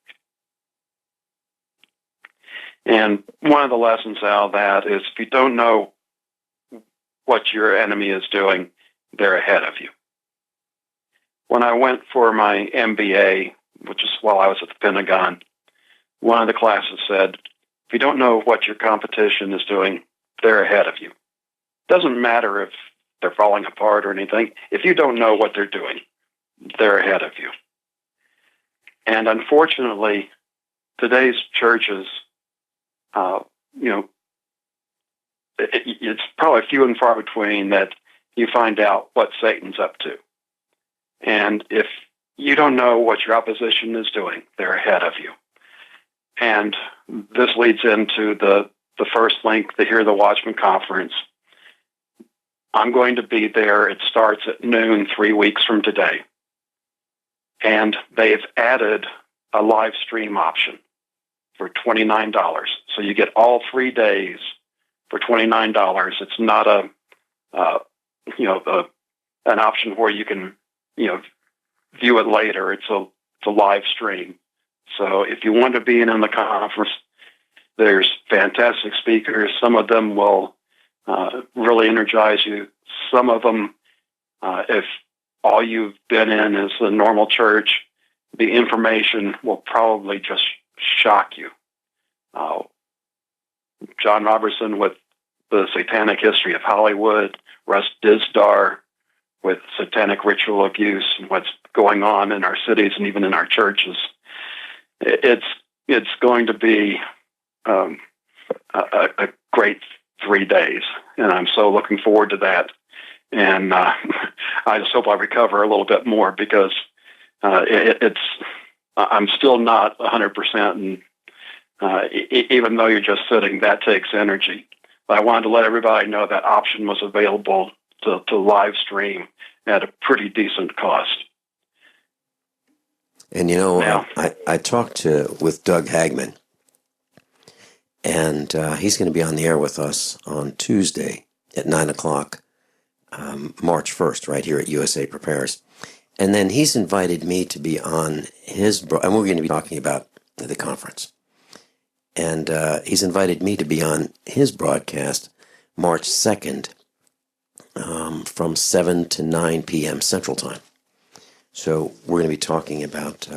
And one of the lessons out of that is if you don't know what your enemy is doing, they're ahead of you. When I went for my MBA, which is while I was at the Pentagon, one of the classes said, if you don't know what your competition is doing, they're ahead of you. Doesn't matter if they're falling apart or anything. If you don't know what they're doing, they're ahead of you. And unfortunately, today's churches, it's probably few and far between that you find out what Satan's up to. And if you don't know what your opposition is doing, they're ahead of you. And this leads into the first link, the Hear the Watchman Conference. I'm going to be there. It starts at noon 3 weeks from today. And they've added a live stream option for $29. So you get all 3 days for $29. It's not an option where you can, view it later. It's a live stream. So if you want to be in the conference, there's fantastic speakers. Some of them will really energize you. Some of them, if all you've been in is the normal church, the information will probably just shock you. John Robertson with the Satanic History of Hollywood, Russ Dizdar with satanic ritual abuse and what's going on in our cities and even in our churches. It's going to be a great 3 days, and I'm so looking forward to that. And I just hope I recover a little bit more because I'm still not 100%, and even though you're just sitting, that takes energy. But I wanted to let everybody know that option was available to live stream at a pretty decent cost. And I talked with Doug Hagman, and he's going to be on the air with us on Tuesday at 9 o'clock, March 1st, right here at USA Prepares. And then he's invited me to be on his, and we're going to be talking about the conference. And he's invited me to be on his broadcast March 2nd from 7 to 9 p.m. Central Time. So we're going to be talking about,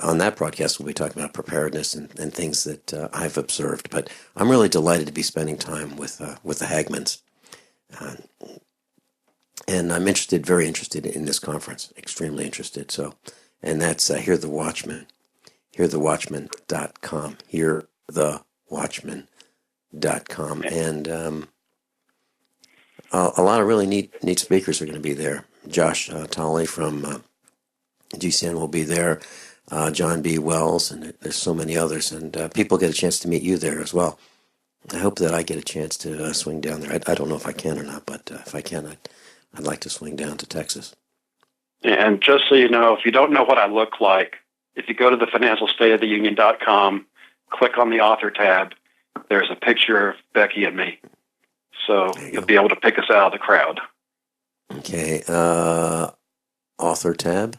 on that broadcast, we'll be talking about preparedness and things that I've observed. But I'm really delighted to be spending time with the Hagmans. And I'm very interested in this conference, extremely interested. So, and that's Hear the Watchman, hearthewatchman.com, hearthewatchman.com. And a lot of really neat speakers are going to be there. Josh Tolley from GCN will be there, John B. Wells, and there's so many others. And people get a chance to meet you there as well. I hope that I get a chance to swing down there. I don't know if I can or not, but if I can, I'd like to swing down to Texas. And just so you know, if you don't know what I look like, if you go to the financialstateoftheunion.com, click on the author tab, there's a picture of Becky and me. So you'll be able to pick us out of the crowd. Okay. Author tab.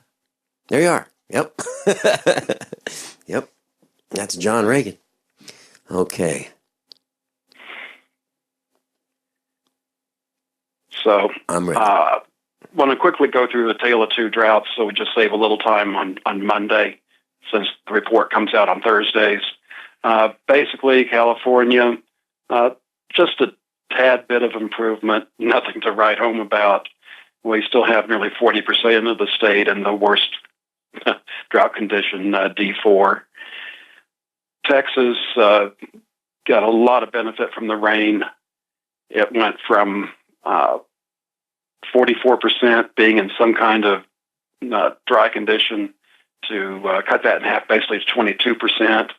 There you are. Yep. Yep. That's John Regan. Okay. So I'm ready. Want to quickly go through the Tale of Two Droughts, so we just save a little time on Monday, since the report comes out on Thursdays. Basically, California, just a tad bit of improvement, nothing to write home about. We still have nearly 40% of the state in the worst drought condition, D4. Texas got a lot of benefit from the rain. It went from 44% being in some kind of dry condition to cut that in half, basically to 22%.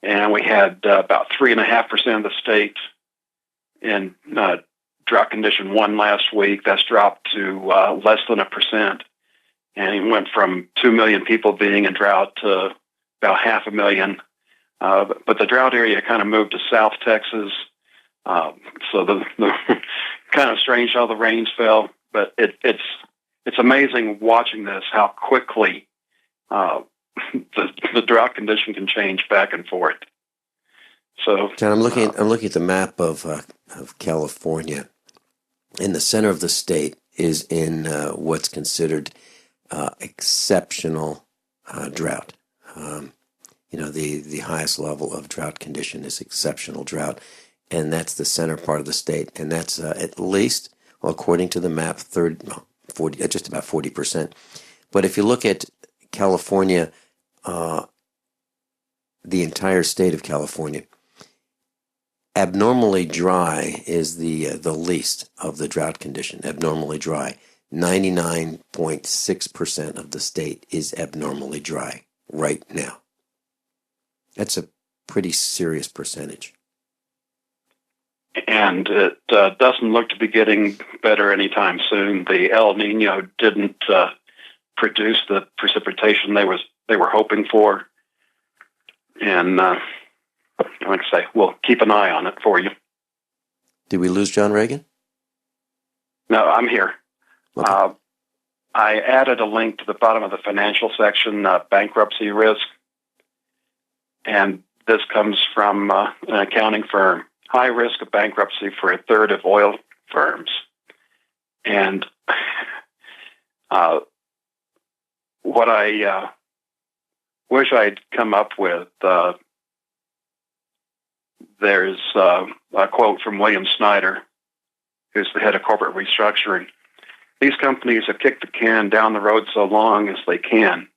And we had about 3.5% of the state in drought condition 1 last week. That's dropped to less than 1%. And it went from 2 million people being in drought to about 500,000. But the drought area kind of moved to South Texas. So the kind of strange how the rains fell, but it's amazing watching this, how quickly the drought condition can change back and forth. So, John, I'm looking at the map of California. In the center of the state is in what's considered exceptional drought. The highest level of drought condition is exceptional drought, and that's the center part of the state, and that's at least, well, according to the map, 40, just about 40%. But if you look at California, the entire state of California, abnormally dry is the least of the drought condition. Abnormally dry, 99.6% of the state is abnormally dry right now. That's a pretty serious percentage. And it doesn't look to be getting better anytime soon. The El Nino didn't produce the precipitation they were hoping for. And like I say, we'll keep an eye on it for you. Did we lose John Regan? No, I'm here. Okay. I added a link to the bottom of the financial section, bankruptcy risk. And this comes from an accounting firm. High risk of bankruptcy for a third of oil firms. And what I wish I'd come up with, there's a quote from William Snyder, who's the head of corporate restructuring. These companies have kicked the can down the road so long as they can,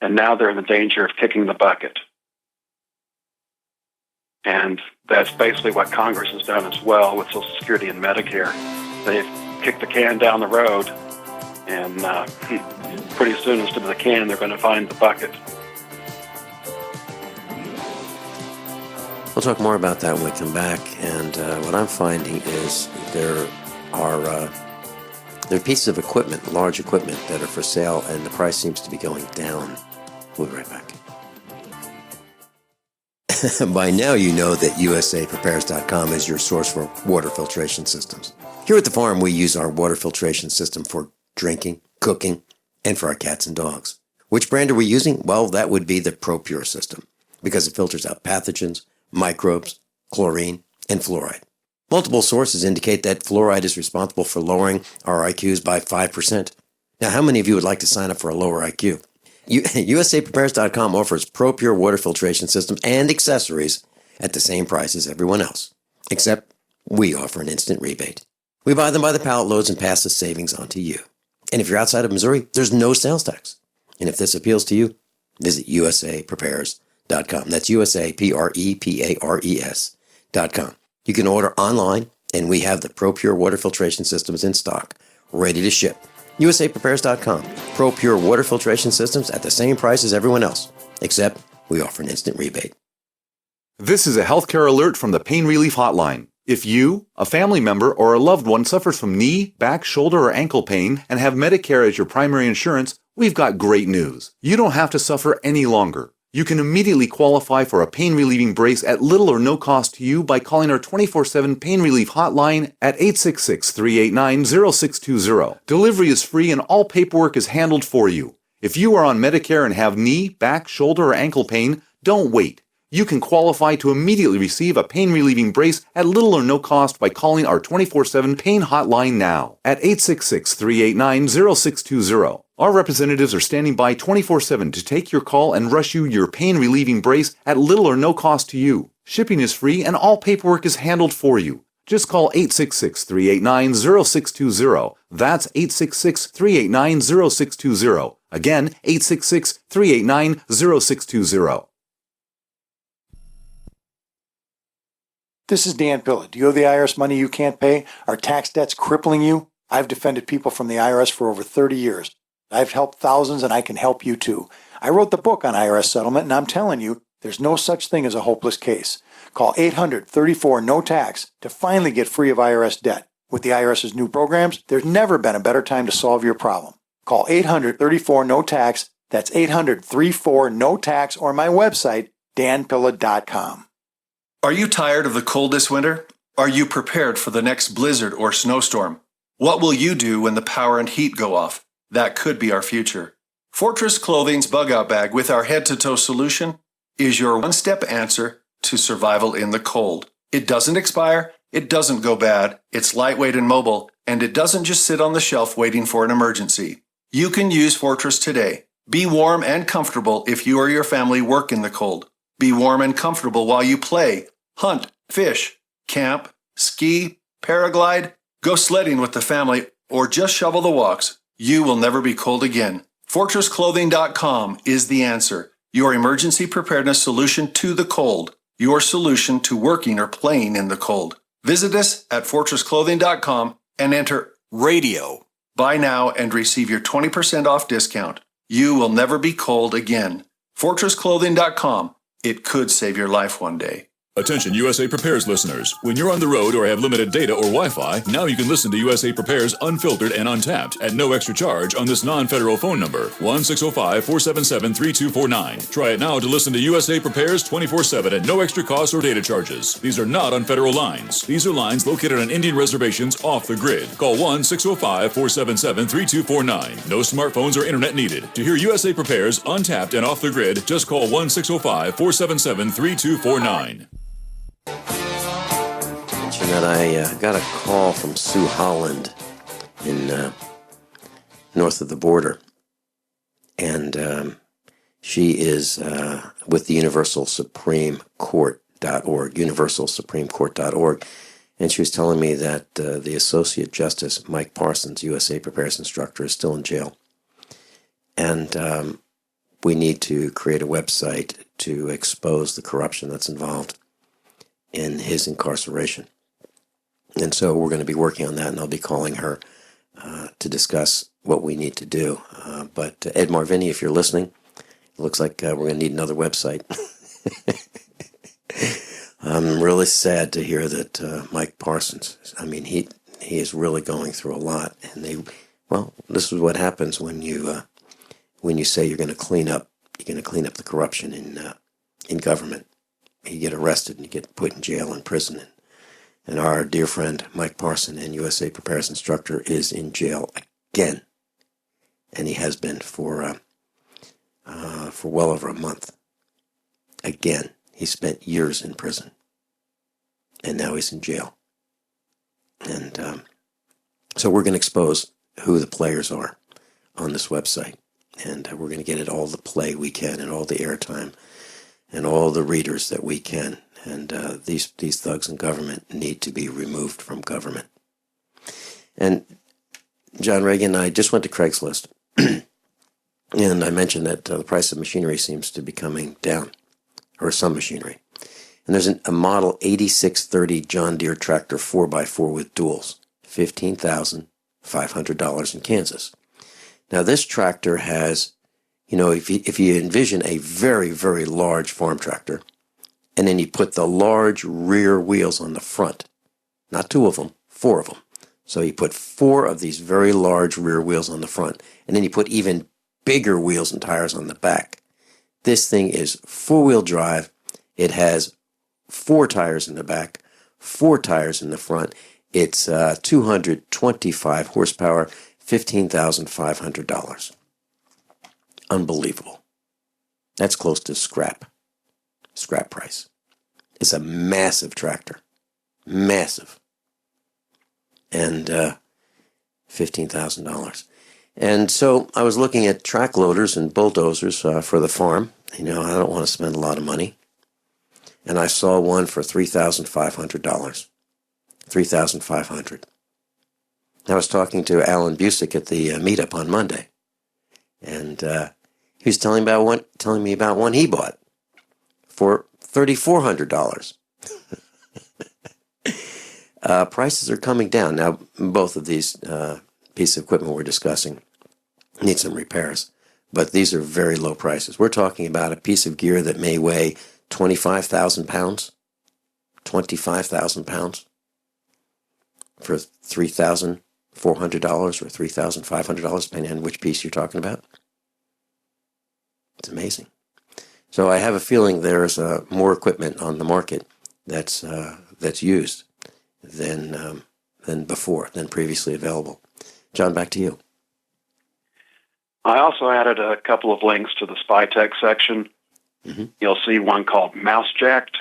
and now they're in the danger of kicking the bucket. And that's basically what Congress has done as well with Social Security and Medicare. They've kicked the can down the road, and pretty soon instead of the can, they're going to find the bucket. We'll talk more about that when we come back. And what I'm finding is there are pieces of equipment, large equipment, that are for sale, and the price seems to be going down. We'll be right back. By now you know that USAPrepares.com is your source for water filtration systems. Here at the farm, we use our water filtration system for drinking, cooking, and for our cats and dogs. Which brand are we using? Well, that would be the ProPure system, because it filters out pathogens, microbes, chlorine, and fluoride. Multiple sources indicate that fluoride is responsible for lowering our IQs by 5%. Now, how many of you would like to sign up for a lower IQ? USAPrepares.com offers ProPure water filtration systems and accessories at the same price as everyone else, except we offer an instant rebate. We buy them by the pallet loads and pass the savings on to you. And if you're outside of Missouri, there's no sales tax. And if this appeals to you, visit USAPrepares.com. That's USAPrepares.com. You can order online, and we have the ProPure water filtration systems in stock, ready to ship. USAPrepares.com. ProPure water filtration systems at the same price as everyone else, except we offer an instant rebate. This is a healthcare alert from the Pain Relief Hotline. If you, a family member, or a loved one suffers from knee, back, shoulder, or ankle pain and have Medicare as your primary insurance, we've got great news. You don't have to suffer any longer. You can immediately qualify for a pain-relieving brace at little or no cost to you by calling our 24/7 Pain Relief Hotline at 866-389-0620. Delivery is free and all paperwork is handled for you. If you are on Medicare and have knee, back, shoulder, or ankle pain, don't wait. You can qualify to immediately receive a pain-relieving brace at little or no cost by calling our 24/7 Pain Hotline now at 866-389-0620. Our representatives are standing by 24/7 to take your call and rush you your pain-relieving brace at little or no cost to you. Shipping is free and all paperwork is handled for you. Just call 866-389-0620. That's 866-389-0620. Again, 866-389-0620. This is Dan Pilla. Do you owe the IRS money you can't pay? Are tax debts crippling you? I've defended people from the IRS for over 30 years. I've helped thousands, and I can help you too. I wrote the book on IRS settlement, and I'm telling you, there's no such thing as a hopeless case. Call 800-34-NO-TAX to finally get free of IRS debt. With the IRS's new programs, there's never been a better time to solve your problem. Call 800-34-NO-TAX. That's 800-34-NO-TAX, or my website, danpilla.com. Are you tired of the cold this winter? Are you prepared for the next blizzard or snowstorm? What will you do when the power and heat go off? That could be our future. Fortress Clothing's Bug Out Bag with our head-to-toe solution is your one-step answer to survival in the cold. It doesn't expire, it doesn't go bad, it's lightweight and mobile, and it doesn't just sit on the shelf waiting for an emergency. You can use Fortress today. Be warm and comfortable if you or your family work in the cold. Be warm and comfortable while you play, hunt, fish, camp, ski, paraglide, go sledding with the family, or just shovel the walks. You will never be cold again. FortressClothing.com is the answer. Your emergency preparedness solution to the cold. Your solution to working or playing in the cold. Visit us at FortressClothing.com and enter RADIO. Buy now and receive your 20% off discount. You will never be cold again. FortressClothing.com. It could save your life one day. Attention USA Prepares listeners. When you're on the road or have limited data or Wi-Fi, now you can listen to USA Prepares unfiltered and untapped at no extra charge on this non-federal phone number, 1-605-477-3249. Try it now to listen to USA Prepares 24/7 at no extra cost or data charges. These are not on federal lines. These are lines located on Indian reservations off the grid. Call 1-605-477-3249. No smartphones or internet needed. To hear USA Prepares untapped and off the grid, just call 1-605-477-3249. That I got a call from Sue Holland in north of the border, and she is with the Universal Supreme Court.org, universalsupremecourt.org, and she was telling me that the Associate Justice Mike Parsons, USA Prepares instructor, is still in jail, and we need to create a website to expose the corruption that's involved in his incarceration. And so we're going to be working on that, and I'll be calling her to discuss what we need to do. But Ed Marvini, if you're listening, it looks like we're going to need another website. I'm really sad to hear that Mike Parsons, I mean, he is really going through a lot. And this is what happens when you say you're going to clean up the corruption in government. You get arrested and you get put in jail and prison. And our dear friend Mike Parsons, and USA Preparedness instructor, is in jail again. And he has been for well over a month. Again, he spent years in prison. And now he's in jail. And so we're going to expose who the players are on this website. And we're going to get it all the play we can and all the airtime and all the readers that we can. And these thugs in government need to be removed from government. And John Regan and I just went to Craigslist. And I mentioned that the price of machinery seems to be coming down, or some machinery. And there's a model 8630 John Deere tractor 4x4 with duals, $15,500 in Kansas. Now this tractor has, if you envision a very, very large farm tractor, and then you put the large rear wheels on the front, not 2 of them, 4 of them. So you put 4 of these very large rear wheels on the front, and then you put even bigger wheels and tires on the back. This thing is 4-wheel drive. It has 4 tires in the back, 4 tires in the front. It's 225 horsepower, $15,500. Unbelievable. That's close to scrap price. It's a massive tractor. Massive. And $15,000. And so I was looking at track loaders and bulldozers for the farm. I don't want to spend a lot of money. And I saw one for $3,500. $3,500. I was talking to Alan Busick at the meetup on Monday. And he was telling me about one he bought for $3,400. Prices are coming down. Now, both of these pieces of equipment we're discussing need some repairs, but these are very low prices. We're talking about a piece of gear that may weigh 25,000 pounds, 25,000 pounds for $3,400 or $3,500, depending on which piece you're talking about. It's amazing. So I have a feeling there's more equipment on the market that's used than previously available. John, back to you. I also added a couple of links to the SpyTech section. Mm-hmm. You'll see one called Mousejacked,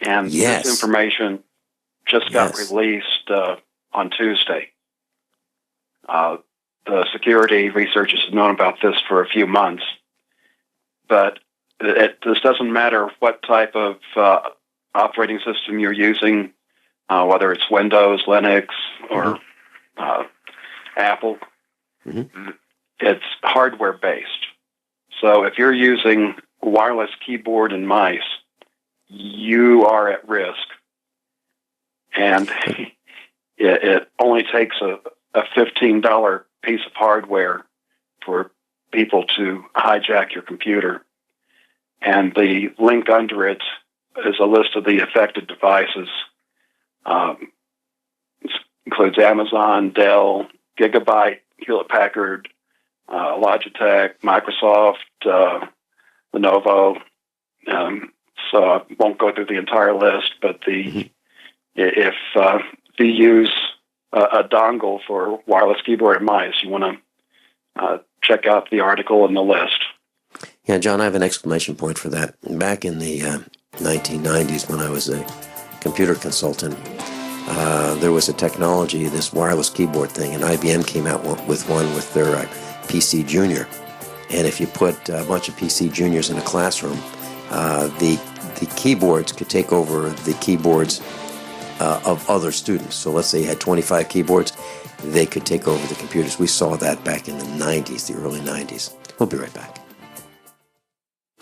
and this information just got released on Tuesday. The security researchers have known about this for a few months, but this doesn't matter what type of operating system you're using, whether it's Windows, Linux, or Apple. Mm-hmm. It's hardware-based. So if you're using wireless keyboard and mice, you are at risk. And it only takes a $15 piece of hardware for people to hijack your computer. And the link under it is a list of the affected devices. It includes Amazon, Dell, Gigabyte, Hewlett-Packard, Logitech, Microsoft, Lenovo. So I won't go through the entire list, but if you use a dongle for wireless keyboard and mice, you want to check out the article and the list. Yeah, John, I have an exclamation point for that. Back in the 1990s, when I was a computer consultant, there was a technology, this wireless keyboard thing, and IBM came out with one with their PC Junior. And if you put a bunch of PC Juniors in a classroom, the keyboards could take over the keyboards of other students. So let's say you had 25 keyboards, they could take over the computers. We saw that back in the 90s, the early 90s. We'll be right back.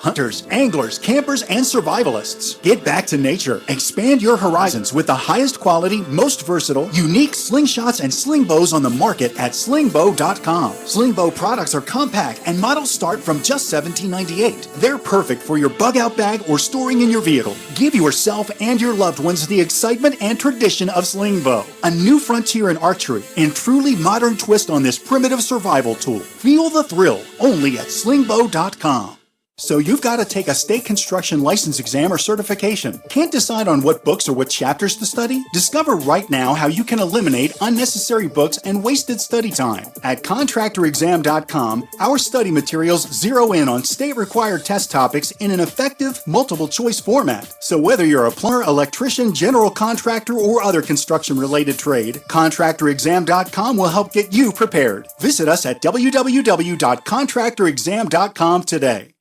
Hunters, anglers, campers, and survivalists. Get back to nature. Expand your horizons with the highest quality, most versatile, unique slingshots and sling bows on the market at slingbow.com. Sling bow products are compact and models start from just $17.98. They're perfect for your bug out bag or storing in your vehicle. Give yourself and your loved ones the excitement and tradition of sling bow. A new frontier in archery and truly modern twist on this primitive survival tool. Feel the thrill only at slingbow.com. So you've got to take a state construction license exam or certification. Can't decide on what books or what chapters to study? Discover right now how you can eliminate unnecessary books and wasted study time. At contractorexam.com, our study materials zero in on state-required test topics in an effective, multiple-choice format. So whether you're a plumber, electrician, general contractor, or other construction-related trade, contractorexam.com will help get you prepared. Visit us at www.contractorexam.com today.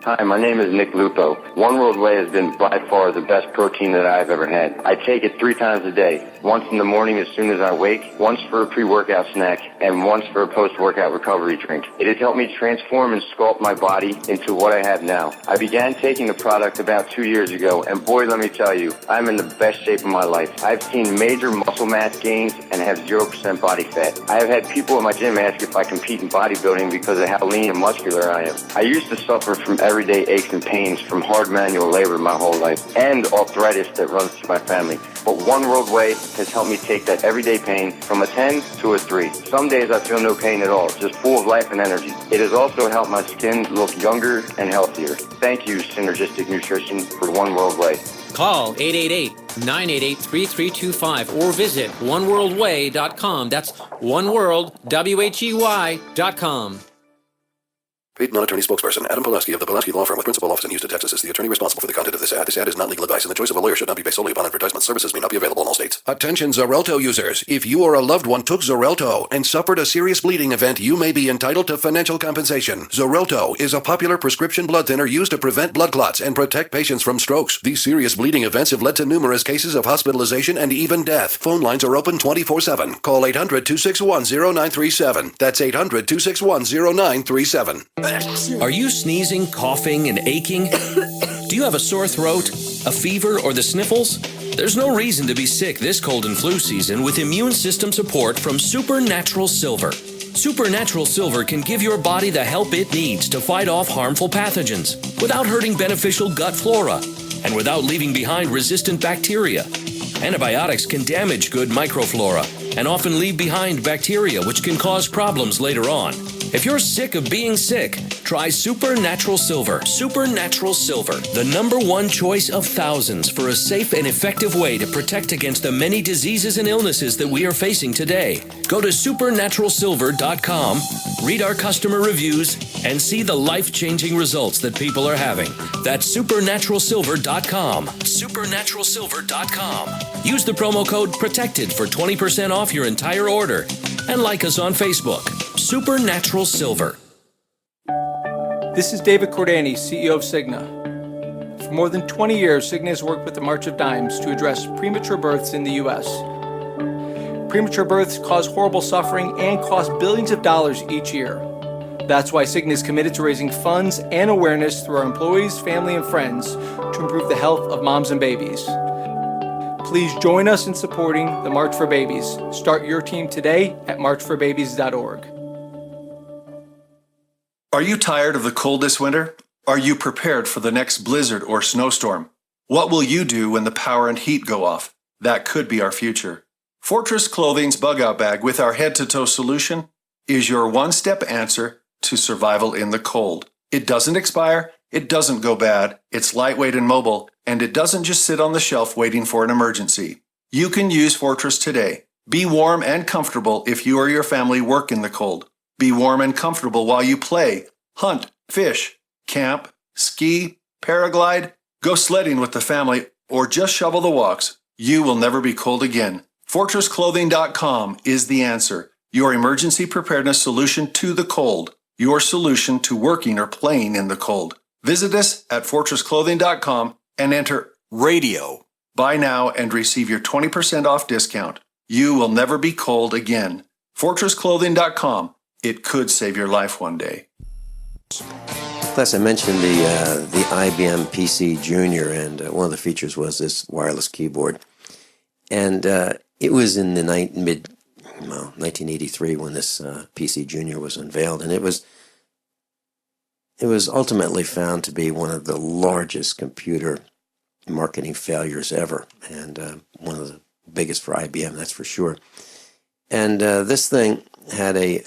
Hi, my name is Nick Lupo. One World Whey has been by far the best protein that I've ever had. I take it 3 times a day. Once in the morning as soon as I wake, once for a pre-workout snack, and once for a post-workout recovery drink. It has helped me transform and sculpt my body into what I have now. I began taking the product about 2 years ago, and boy, let me tell you, I'm in the best shape of my life. I've seen major muscle mass gains and have 0% body fat. I have had people at my gym ask if I compete in bodybuilding because of how lean and muscular I am. I used to suffer from everyday aches and pains from hard manual labor my whole life, and arthritis that runs through my family. But One World Whey has helped me take that everyday pain from a 10 to a 3. Some days I feel no pain at all, just full of life and energy. It has also helped my skin look younger and healthier. Thank you, Synergistic Nutrition, for One World Whey. Call 888-988-3325 or visit oneworldwhey.com. That's oneworld.com. Paid non-attorney spokesperson Adam Pulaski of the Pulaski Law Firm with principal office in Houston, Texas is the attorney responsible for the content of this ad. This ad is not legal advice and the choice of a lawyer should not be based solely upon advertisement. Services may not be available in all states. Attention Xarelto users. If you or a loved one took Xarelto and suffered a serious bleeding event, you may be entitled to financial compensation. Xarelto is a popular prescription blood thinner used to prevent blood clots and protect patients from strokes. These serious bleeding events have led to numerous cases of hospitalization and even death. Phone lines are open 24/7. Call 800-261-0937. That's 800-261-0937. Are you sneezing, coughing, and aching? Do you have a sore throat, a fever, or the sniffles? There's no reason to be sick this cold and flu season with immune system support from Supernatural Silver. Supernatural Silver can give your body the help it needs to fight off harmful pathogens without hurting beneficial gut flora and without leaving behind resistant bacteria. Antibiotics can damage good microflora and often leave behind bacteria which can cause problems later on. If you're sick of being sick, try Supernatural Silver. Supernatural Silver, the #1 choice of thousands for a safe and effective way to protect against the many diseases and illnesses that we are facing today. Go to supernaturalsilver.com, read our customer reviews, and see the life-changing results that people are having. That's supernaturalsilver.com. Supernaturalsilver.com. Use the promo code PROTECTED for 20% off your entire order. And like us on Facebook. Supernatural Silver. This is David Cordani, CEO of Cigna. For more than 20 years, Cigna has worked with the March of Dimes to address premature births in the U.S. Premature births cause horrible suffering and cost billions of dollars each year. That's why Cigna is committed to raising funds and awareness through our employees, family, and friends to improve the health of moms and babies. Please join us in supporting the March for Babies. Start your team today at marchforbabies.org. Are you tired of the cold this winter? Are you prepared for the next blizzard or snowstorm? What will you do when the power and heat go off? That could be our future. Fortress Clothing's Bug Out Bag with our head-to-toe solution is your one-step answer to survival in the cold. It doesn't expire, it doesn't go bad, it's lightweight and mobile, and it doesn't just sit on the shelf waiting for an emergency. You can use Fortress today. Be warm and comfortable if you or your family work in the cold. Be warm and comfortable while you play, hunt, fish, camp, ski, paraglide, go sledding with the family, or just shovel the walks. You will never be cold again. FortressClothing.com is the answer. Your emergency preparedness solution to the cold. Your solution to working or playing in the cold. Visit us at FortressClothing.com and enter RADIO. Buy now and receive your 20% off discount. You will never be cold again. FortressClothing.com. It could save your life one day. Plus, I mentioned the IBM PC Junior, and one of the features was this wireless keyboard. And it was in the 1983 when this PC Junior was unveiled, and it was ultimately found to be one of the largest computer marketing failures ever, and one of the biggest for IBM, that's for sure. And this thing had an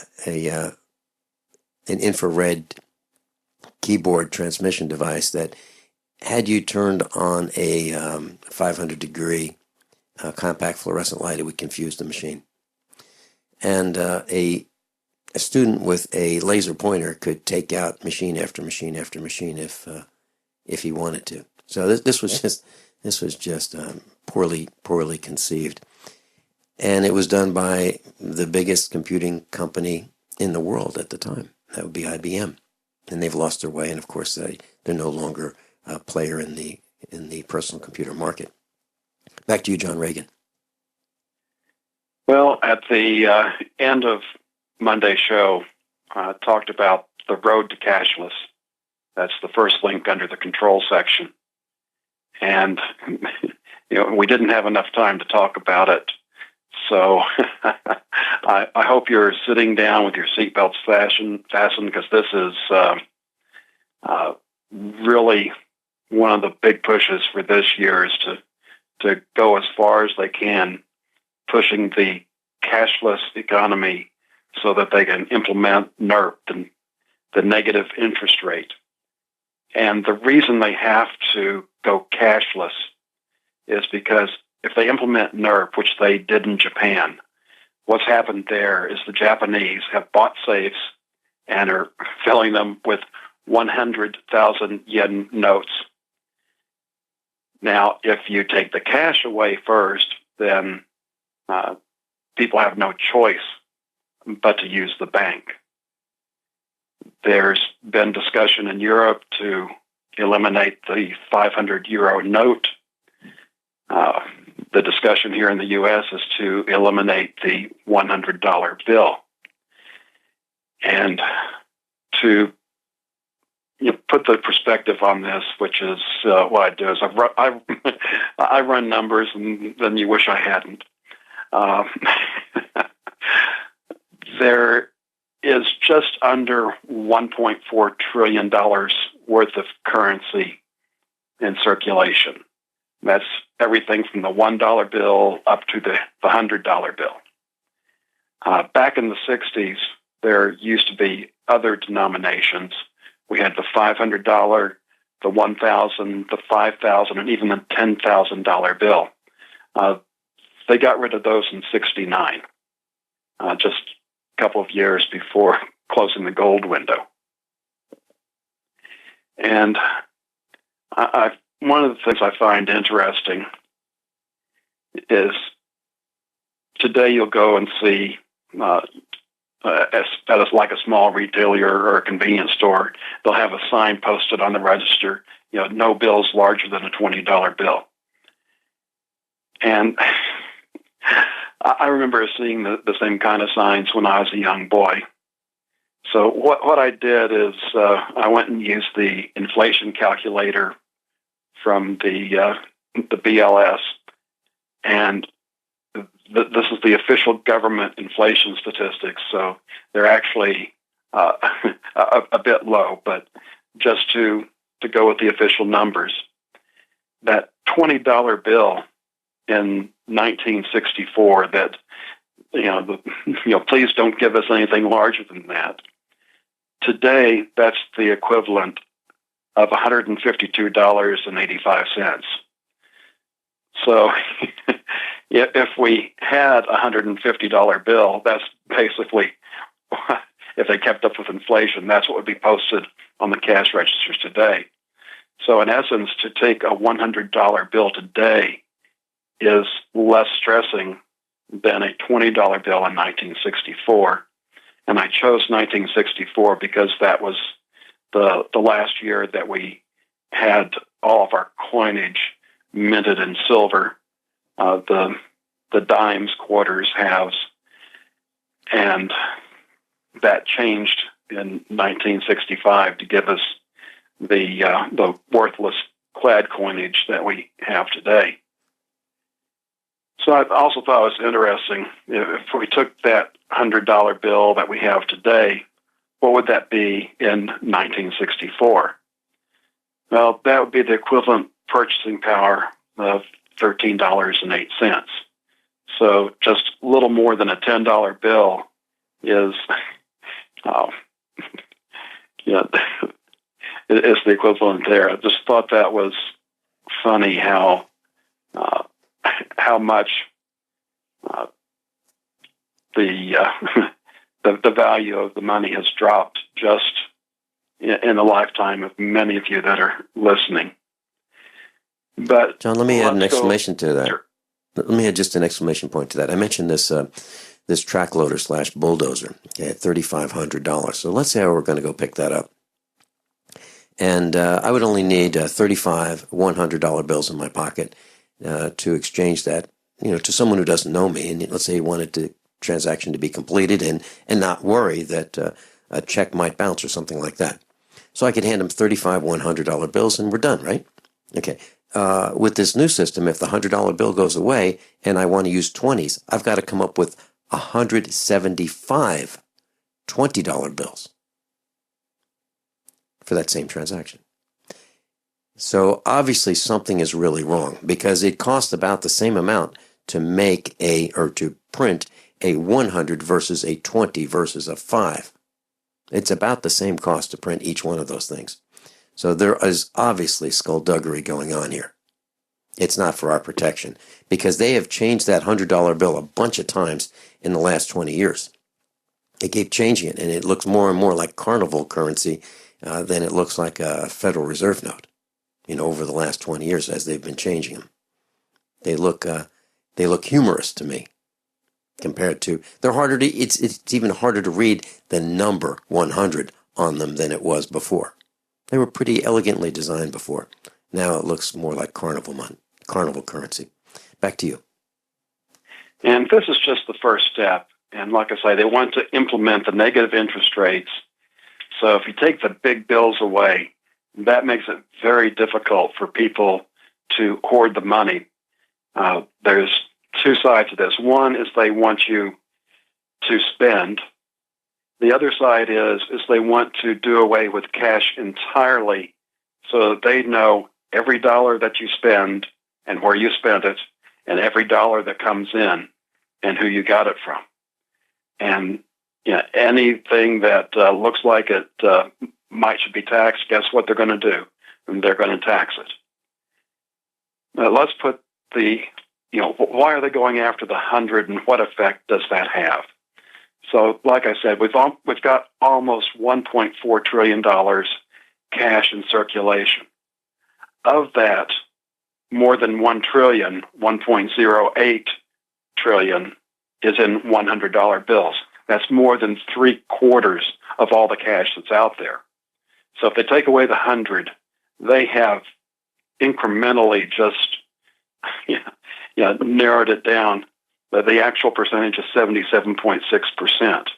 infrared keyboard transmission device that, had you turned on a 500-degree compact fluorescent light, it would confuse the machine. And a student with a laser pointer could take out machine after machine after machine if he wanted to. So this was just poorly conceived, and it was done by the biggest computing company in the world at the time. That would be IBM, and they've lost their way. And of course, they're no longer a player in the personal computer market. Back to you, John Regan. Well, at the end of Monday's show, talked about the road to cashless. That's the first link under the control section. And we didn't have enough time to talk about it. So I hope you're sitting down with your seatbelts fastened, because this is really one of the big pushes for this year, is to go as far as they can, pushing the cashless economy so that they can implement NIRP, the negative interest rate. And the reason they have to go cashless is because if they implement NIRP, which they did in Japan, what's happened there is the Japanese have bought safes and are filling them with 100,000 yen notes. Now, if you take the cash away first, then people have no choice but to use the bank. There's been discussion in Europe to eliminate the 500 euro note. The discussion here in the U.S. is to eliminate the $100 bill. And to put the perspective on this, which is what I do, is I run numbers, and then you wish I hadn't. There is just under $1.4 trillion worth of currency in circulation. That's everything from the $1 bill up to the $100 bill. Back in the 60s, there used to be other denominations. We had the $500, the $1,000, the $5,000, and even the $10,000 bill. They got rid of those in '69, just a couple of years before closing the gold window. And one of the things I find interesting is today you'll go and see at a small retailer or a convenience store, they'll have a sign posted on the register, no bills larger than a $20 bill. And I remember seeing the same kind of signs when I was a young boy. So what I did is I went and used the inflation calculator from the BLS, and this is the official government inflation statistics. So they're actually a bit low, but just to go with the official numbers, that $20 bill in 1964 that, please don't give us anything larger than that. Today, that's the equivalent of $152.85. So if we had a $150 bill, that's basically, if they kept up with inflation, that's what would be posted on the cash registers today. So in essence, to take a $100 bill today is less stressing than a $20 bill in 1964. And I chose 1964 because that was the last year that we had all of our coinage minted in silver, the dimes, quarters, halves. And that changed in 1965 to give us the worthless clad coinage that we have today. So I also thought it was interesting, if we took that $100 bill that we have today, what would that be in 1964? Well, that would be the equivalent purchasing power of $13.08. So just a little more than a $10 bill is, is the equivalent there. I just thought that was funny how much the value of the money has dropped just in the lifetime of many of you that are listening. But John, let me add an exclamation to that. Sure. Let me add just an exclamation point to that. I mentioned this this track loader / bulldozer at $3,500. So let's say I were going to go pick that up, and I would only need $35 $100 bills in my pocket to exchange that, to someone who doesn't know me, and let's say he wanted the transaction to be completed and not worry that a check might bounce or something like that. So I could hand him $35 $100 bills, and we're done, right? Okay. With this new system, if the $100 bill goes away and I want to use 20s, I've got to come up with 175 $20 bills for that same transaction. So obviously something is really wrong, because it costs about the same amount to make to print a 100 versus a 20 versus a 5. It's about the same cost to print each one of those things. So there is obviously skullduggery going on here. It's not for our protection, because they have changed that $100 bill a bunch of times in the last 20 years. They keep changing it, and it looks more and more like carnival currency than it looks like a Federal Reserve note, over the last 20 years as they've been changing them. They look humorous to me compared to, they're harder to, it's even harder to read the number 100 on them than it was before. They were pretty elegantly designed before. Now it looks more like carnival currency. Back to you. And this is just the first step. And like I say, they want to implement the negative interest rates. So if you take the big bills away, that makes it very difficult for people to hoard the money. There's two sides to this. One is they want you to spend. The other side is they want to do away with cash entirely, so that they know every dollar that you spend and where you spend it, and every dollar that comes in and who you got it from. And anything that looks like it should be taxed, guess what they're going to do? And they're going to tax it. Now, let's put why are they going after the 100, and what effect does that have? So, like I said, we've got almost $1.4 trillion cash in circulation. Of that, more than 1 trillion, 1.08 trillion, is in $100 bills. That's more than 3/4 of all the cash that's out there. So if they take away the 100, they have incrementally just narrowed it down. But the actual percentage is 77.6%.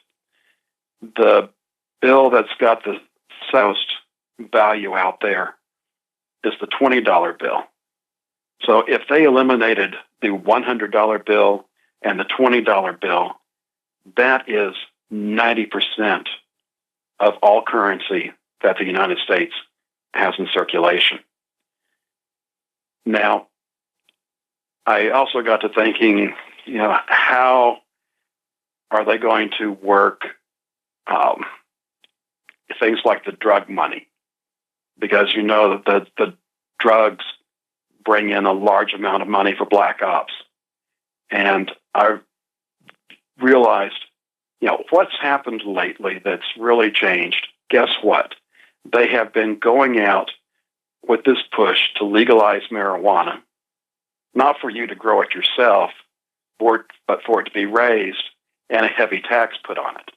The bill that's got the most value out there is the $20 bill. So if they eliminated the $100 bill and the $20 bill, that is 90% of all currency that the United States has in circulation. Now, I also got to thinking, how are they going to work things like the drug money? Because the drugs bring in a large amount of money for black ops. And I realized, what's happened lately that's really changed. Guess what? They have been going out with this push to legalize marijuana, not for you to grow it yourself, but for it to be raised and a heavy tax put on it.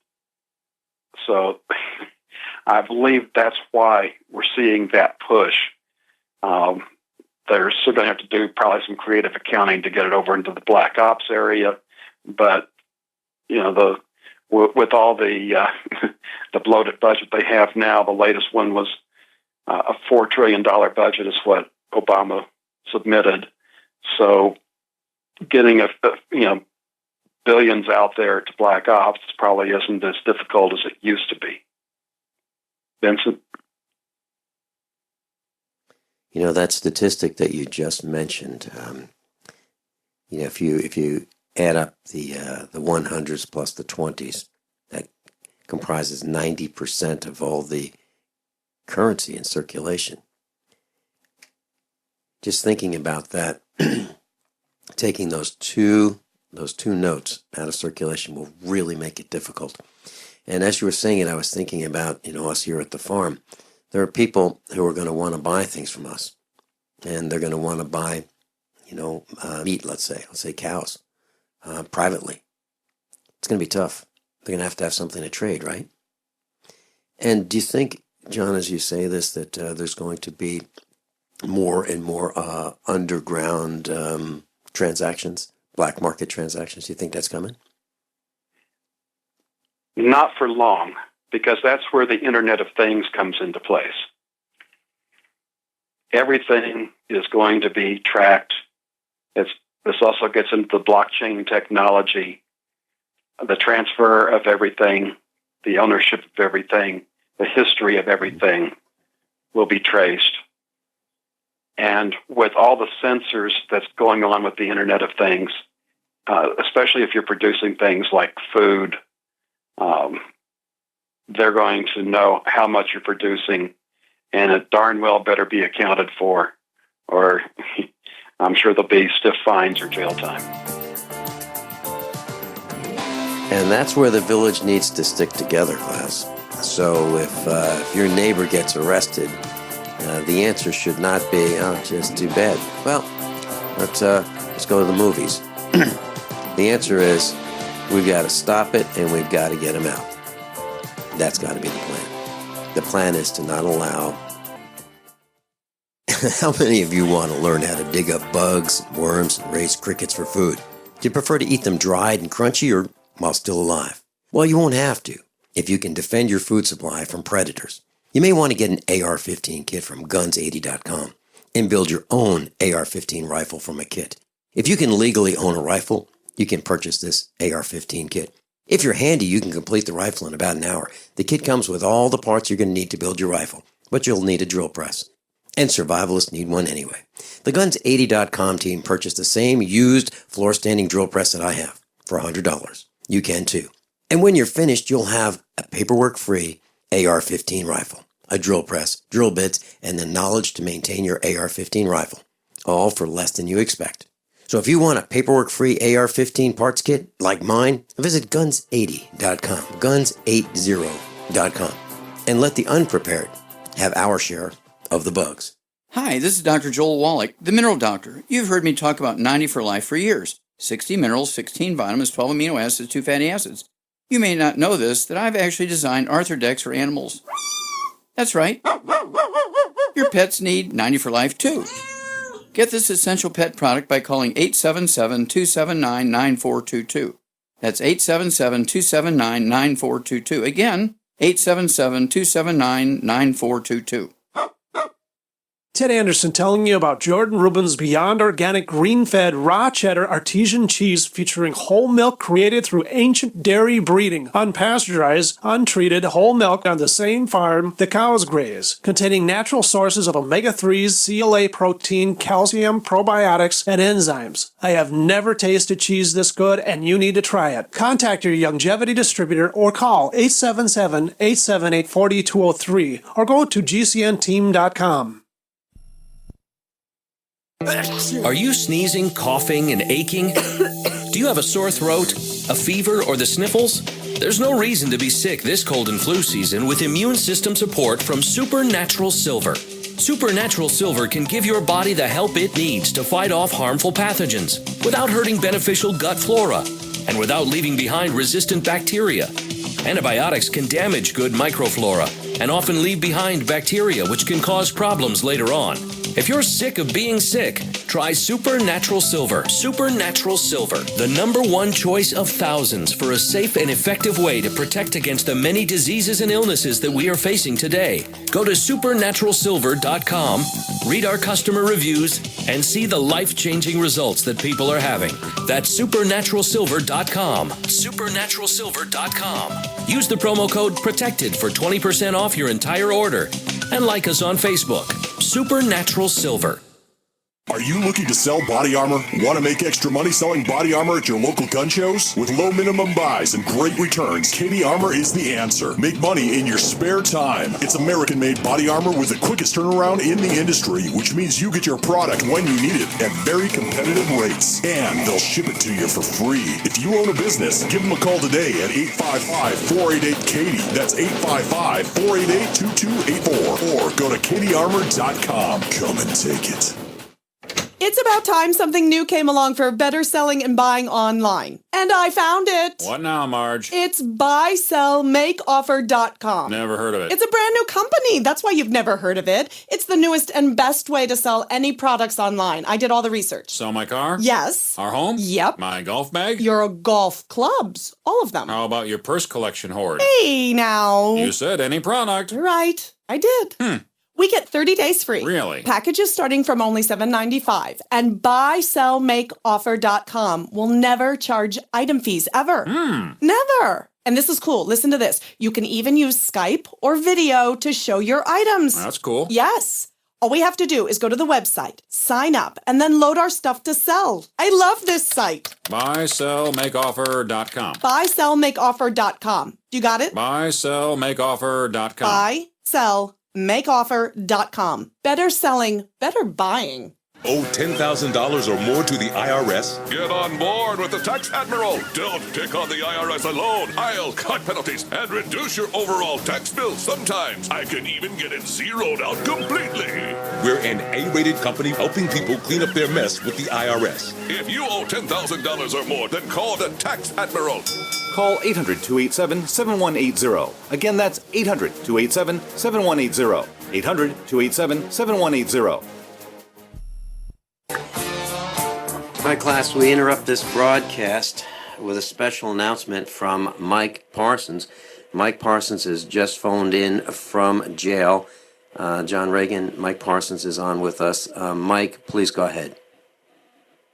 So I believe that's why we're seeing that push. They're still going to have to do probably some creative accounting to get it over into the black ops area, but the with all the the bloated budget they have now, the latest one was a $4 trillion budget is what Obama submitted. So getting billions out there to black ops probably isn't as difficult as it used to be. Vincent? That statistic that you just mentioned, if you add up the 100s plus the 20s, that comprises 90% of all the currency in circulation. Just thinking about that, taking those two notes out of circulation will really make it difficult. And as you were saying it, I was thinking about, us here at the farm. There are people who are going to want to buy things from us, and they're going to want to buy, meat, let's say cows, privately. It's going to be tough. They're going to have something to trade, right? And do you think, John, as you say this, that there's going to be more and more underground transactions, black market transactions? Do you think that's coming? Not for long, because that's where the Internet of Things comes into place. Everything is going to be tracked. This also gets into the blockchain technology, the transfer of everything, the ownership of everything, the history of everything will be traced. And with all the sensors that's going on with the Internet of Things, especially if you're producing things like food, they're going to know how much you're producing, and it darn well better be accounted for, or I'm sure there'll be stiff fines or jail time. And that's where the village needs to stick together, class. So if your neighbor gets arrested, the answer should not be, just too bad. Well, let's go to the movies. The answer is, we've got to stop it, and we've got to get him out. That's got to be the plan. The plan is to not allow... How many of you want to learn how to dig up bugs, worms, and raise crickets for food? Do you prefer to eat them dried and crunchy or while still alive? Well, you won't have to if you can defend your food supply from predators. You may want to get an AR-15 kit from guns80.com and build your own AR-15 rifle from a kit. If you can legally own a rifle, you can purchase this AR-15 kit. If you're handy, you can complete the rifle in about an hour. The kit comes with all the parts you're going to need to build your rifle, but you'll need a drill press. And survivalists need one anyway. The Guns80.com team purchased the same used floor-standing drill press that I have for $100. You can too. And when you're finished, you'll have a paperwork-free AR-15 rifle, a drill press, drill bits, and the knowledge to maintain your AR-15 rifle, all for less than you expect. So if you want a paperwork-free AR-15 parts kit like mine, visit Guns80.com, Guns80.com, and let the unprepared have our share of the bugs. Hi, this is Dr. Joel Wallach, the Mineral Doctor. You've heard me talk about 90 for Life for years. 60 minerals, 16 vitamins, 12 amino acids, 2 fatty acids. You may not know this, that I've actually designed Arthrodex for animals. That's right. Your pets need 90 for Life too. Get this essential pet product by calling 877-279-9422. That's 877-279-9422. Again, 877-279-9422. Ted Anderson telling you about Jordan Rubin's Beyond Organic Green-Fed Raw Cheddar Artesian Cheese featuring whole milk created through ancient dairy breeding, unpasteurized, untreated whole milk on the same farm the cows graze, containing natural sources of omega-3s, CLA protein, calcium, probiotics, and enzymes. I have never tasted cheese this good, and you need to try it. Contact your Longevity distributor or call 877-878-4203 or go to gcnteam.com. Are you sneezing, coughing, and aching? Do you have a sore throat, a fever, or the sniffles? There's no reason to be sick this cold and flu season with immune system support from Supernatural Silver. Supernatural Silver can give your body the help it needs to fight off harmful pathogens without hurting beneficial gut flora and without leaving behind resistant bacteria. Antibiotics can damage good microflora and often leave behind bacteria which can cause problems later on. If you're sick of being sick, try Supernatural Silver. Supernatural Silver, the #1 choice of thousands for a safe and effective way to protect against the many diseases and illnesses that we are facing today. Go to supernaturalsilver.com, read our customer reviews, and see the life-changing results that people are having. That's supernaturalsilver.com. Supernaturalsilver.com. Use the promo code PROTECTED for 20% off your entire order. And like us on Facebook. Supernatural Silver. Are you looking to sell body armor? Want to make extra money selling body armor at your local gun shows? With low minimum buys and great returns, Katie Armor is the answer. Make money in your spare time. It's American-made body armor with the quickest turnaround in the industry, which means you get your product when you need it at very competitive rates. And they'll ship it to you for free. If you own a business, give them a call today at 855-488-KATIE. That's 855-488-2284. Or go to katiearmor.com. Come and take it. It's about time something new came along for better selling and buying online. And I found it. What now, Marge? It's buysellmakeoffer.com. Never heard of it. It's a brand new company. That's why you've never heard of it. It's the newest and best way to sell any products online. I did all the research. Sell my car? Yes. Our home? Yep. My golf bag? Your golf clubs. All of them. How about your purse collection hoard? Hey, now. You said any product. Right. I did. We get 30 days free. Really? Packages starting from only $7.95. And buysellmakeoffer.com will never charge item fees ever. Never. And this is cool. Listen to this. You can even use Skype or video to show your items. That's cool. Yes. All we have to do is go to the website, sign up, and then load our stuff to sell. I love this site. Buysellmakeoffer.com. Buysellmakeoffer.com. You got it? Buysellmakeoffer.com. Buysellmakeoffer.com. Better selling, better buying. Owe $10,000 or more to the IRS? Get on board with the Tax Admiral. Don't take on the IRS alone. I'll cut penalties and reduce your overall tax bill. Sometimes I can even get it zeroed out completely. We're an A-rated company helping people clean up their mess with the IRS. If you owe $10,000 or more, then call the Tax Admiral. Call 800-287-7180. Again, that's 800-287-7180. 800-287-7180. Hi, class. We interrupt this broadcast with a special announcement from Mike Parsons. Mike Parsons has just phoned in from jail. John Regan, Mike Parsons is on with us. Mike, please go ahead.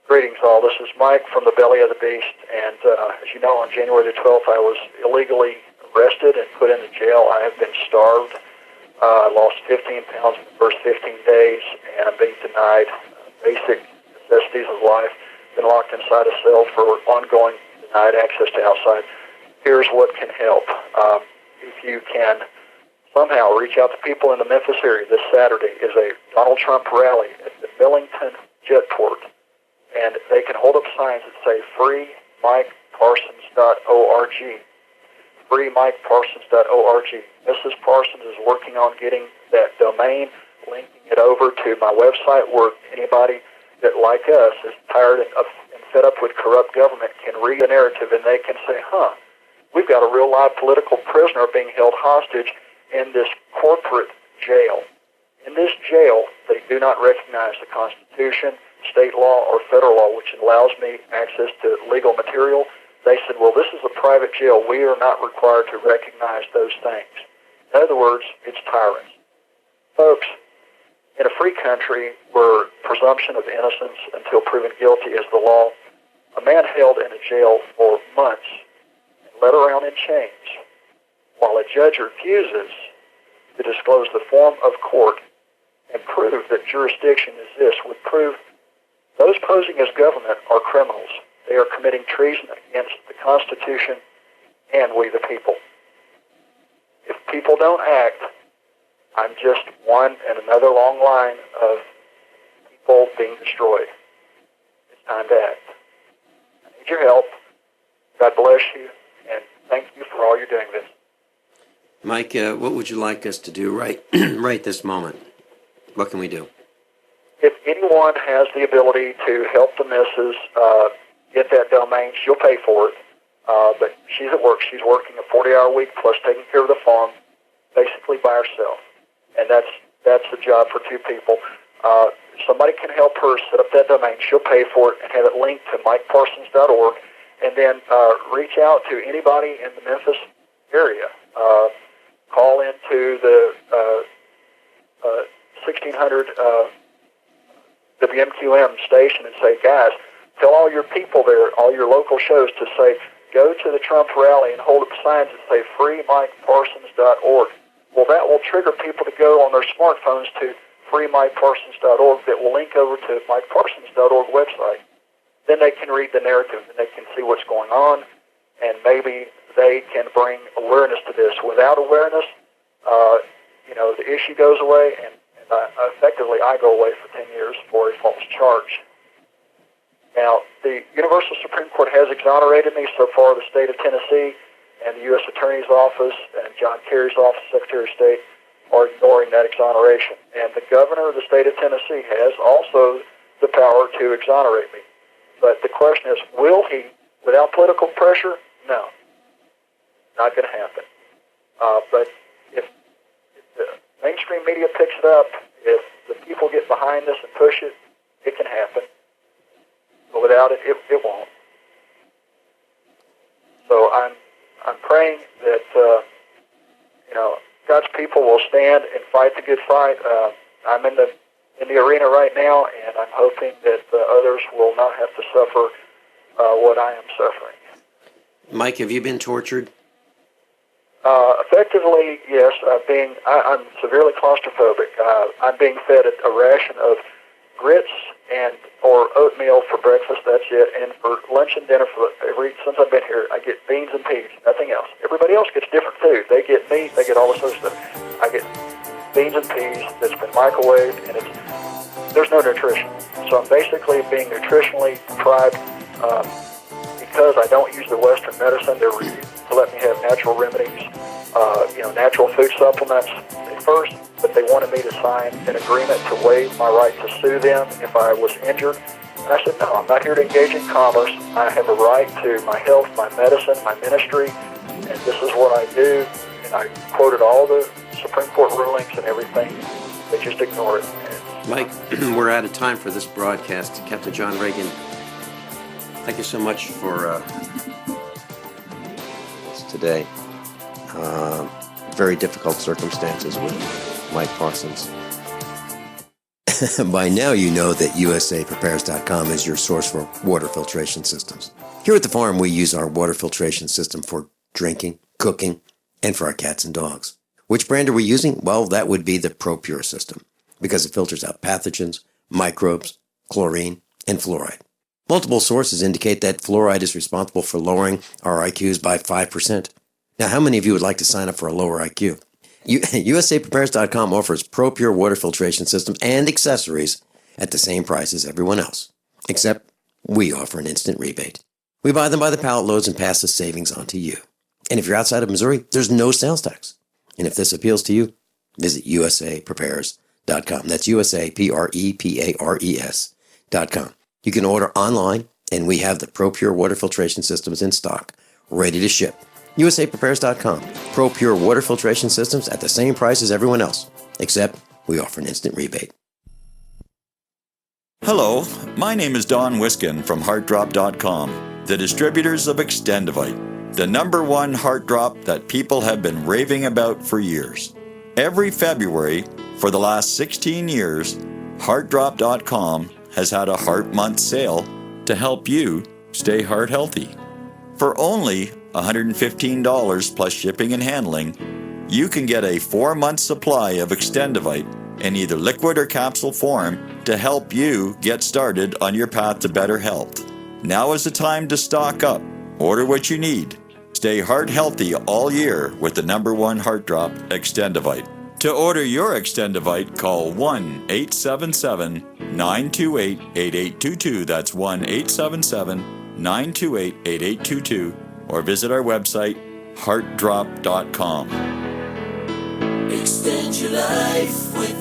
Greetings, all. This is Mike from the belly of the beast. And as you know, on January the 12th, I was illegally arrested and put into jail. I have been starved. I lost 15 pounds in the first 15 days, and I'm being denied basic necessities of life. Been locked inside a cell for ongoing denied access to outside. Here's what can help. If you can somehow reach out to people in the Memphis area, this Saturday is a Donald Trump rally at the Millington Jetport, and they can hold up signs that say freemikeparsons.org. freemikeparsons.org. Mrs. Parsons is working on getting that domain, linking it over to my website where anybody that, like us, is tired and fed up with corrupt government can read the narrative and they can say, we've got a real live political prisoner being held hostage in this corporate jail. In this jail, they do not recognize the Constitution, state law, or federal law, which allows me access to legal material. They said, well, this is a private jail. We are not required to recognize those things. In other words, it's tyrants. Folks, in a free country where presumption of innocence until proven guilty is the law, a man held in a jail for months and led around in chains while a judge refuses to disclose the form of court and prove that jurisdiction exists would prove those posing as government are criminals. They are committing treason against the Constitution and we the people. If people don't act, I'm just one in another long line of people being destroyed. It's time to act. I need your help. God bless you, and thank you for all you're doing, Vincent. Mike, what would you like us to do right this moment? What can we do? If anyone has the ability to help the missus get that domain, she'll pay for it. But she's at work. She's working a 40-hour week plus taking care of the farm, basically by herself. And that's a job for two people. Somebody can help her set up that domain. She'll pay for it and have it linked to MikeParsons.org, and then reach out to anybody in the Memphis area. Call into the 1600 WMQM station and say, guys, tell all your people there, all your local shows, to say, go to the Trump rally and hold up signs that say freemikeparsons.org. Well, that will trigger people to go on their smartphones to freemikeparsons.org that will link over to MikeParsons.org website. Then they can read the narrative and they can see what's going on, and maybe they can bring awareness to this. Without awareness, the issue goes away, and effectively I go away for 10 years for a false charge. Now, the Universal Supreme Court has exonerated me so far. The state of Tennessee and the U.S. Attorney's Office and John Kerry's office, Secretary of State, are ignoring that exoneration. And the governor of the state of Tennessee has also the power to exonerate me. But the question is, will he, without political pressure? No. Not going to happen. But if the mainstream media picks it up, if the people get behind this and push it, it can happen. But without it, it won't. So I'm praying that God's people will stand and fight the good fight. I'm in the arena right now, and I'm hoping that others will not have to suffer what I am suffering. Mike, have you been tortured? Effectively, yes. I'm severely claustrophobic. I'm being fed a ration of grits or oatmeal for breakfast. That's it. And for lunch and dinner, since I've been here, I get beans and peas. Nothing else. Everybody else gets different food. They get meat. They get all this other stuff. I get beans and peas that's been microwaved, and there's no nutrition. So I'm basically being nutritionally deprived because I don't use the Western medicine. They're refusing to let me have natural remedies, natural food supplements at first, but they wanted me to sign an agreement to waive my right to sue them if I was injured. And I said, no, I'm not here to engage in commerce. I have a right to my health, my medicine, my ministry, and this is what I do. And I quoted all the Supreme Court rulings and everything. They just ignore it. Mike, we're out of time for this broadcast. Captain John Regan, thank you so much for today. Very difficult circumstances with Mike Parsons. By now you know that USAPrepares.com is your source for water filtration systems. Here at the farm, we use our water filtration system for drinking, cooking, and for our cats and dogs. Which brand are we using? Well, that would be the ProPure system, because it filters out pathogens, microbes, chlorine, and fluoride. Multiple sources indicate that fluoride is responsible for lowering our IQs by 5%. Now, how many of you would like to sign up for a lower IQ? USAPrepares.com offers ProPure water filtration systems and accessories at the same price as everyone else, except we offer an instant rebate. We buy them by the pallet loads and pass the savings on to you. And if you're outside of Missouri, there's no sales tax. And if this appeals to you, visit USAPrepares.com. That's USAPrepares.com. You can order online, and we have the ProPure water filtration systems in stock, ready to ship. USAPrepares.com. ProPure water filtration systems at the same price as everyone else, except we offer an instant rebate. Hello, my name is Don Wiskin from HeartDrop.com, the distributors of Extendivite, the #1 heart drop that people have been raving about for years. Every February for the last 16 years, HeartDrop.com has had a Heart Month sale to help you stay heart healthy. For only $115 plus shipping and handling, you can get a 4-month supply of Extendivite in either liquid or capsule form to help you get started on your path to better health. Now is the time to stock up. Order what you need. Stay heart healthy all year with the #1 heart drop, Extendivite. To order your Extendivite, call 1-877-928-8822. That's 1-877-928-8822. Or visit our website, heartdrop.com. Extend your life with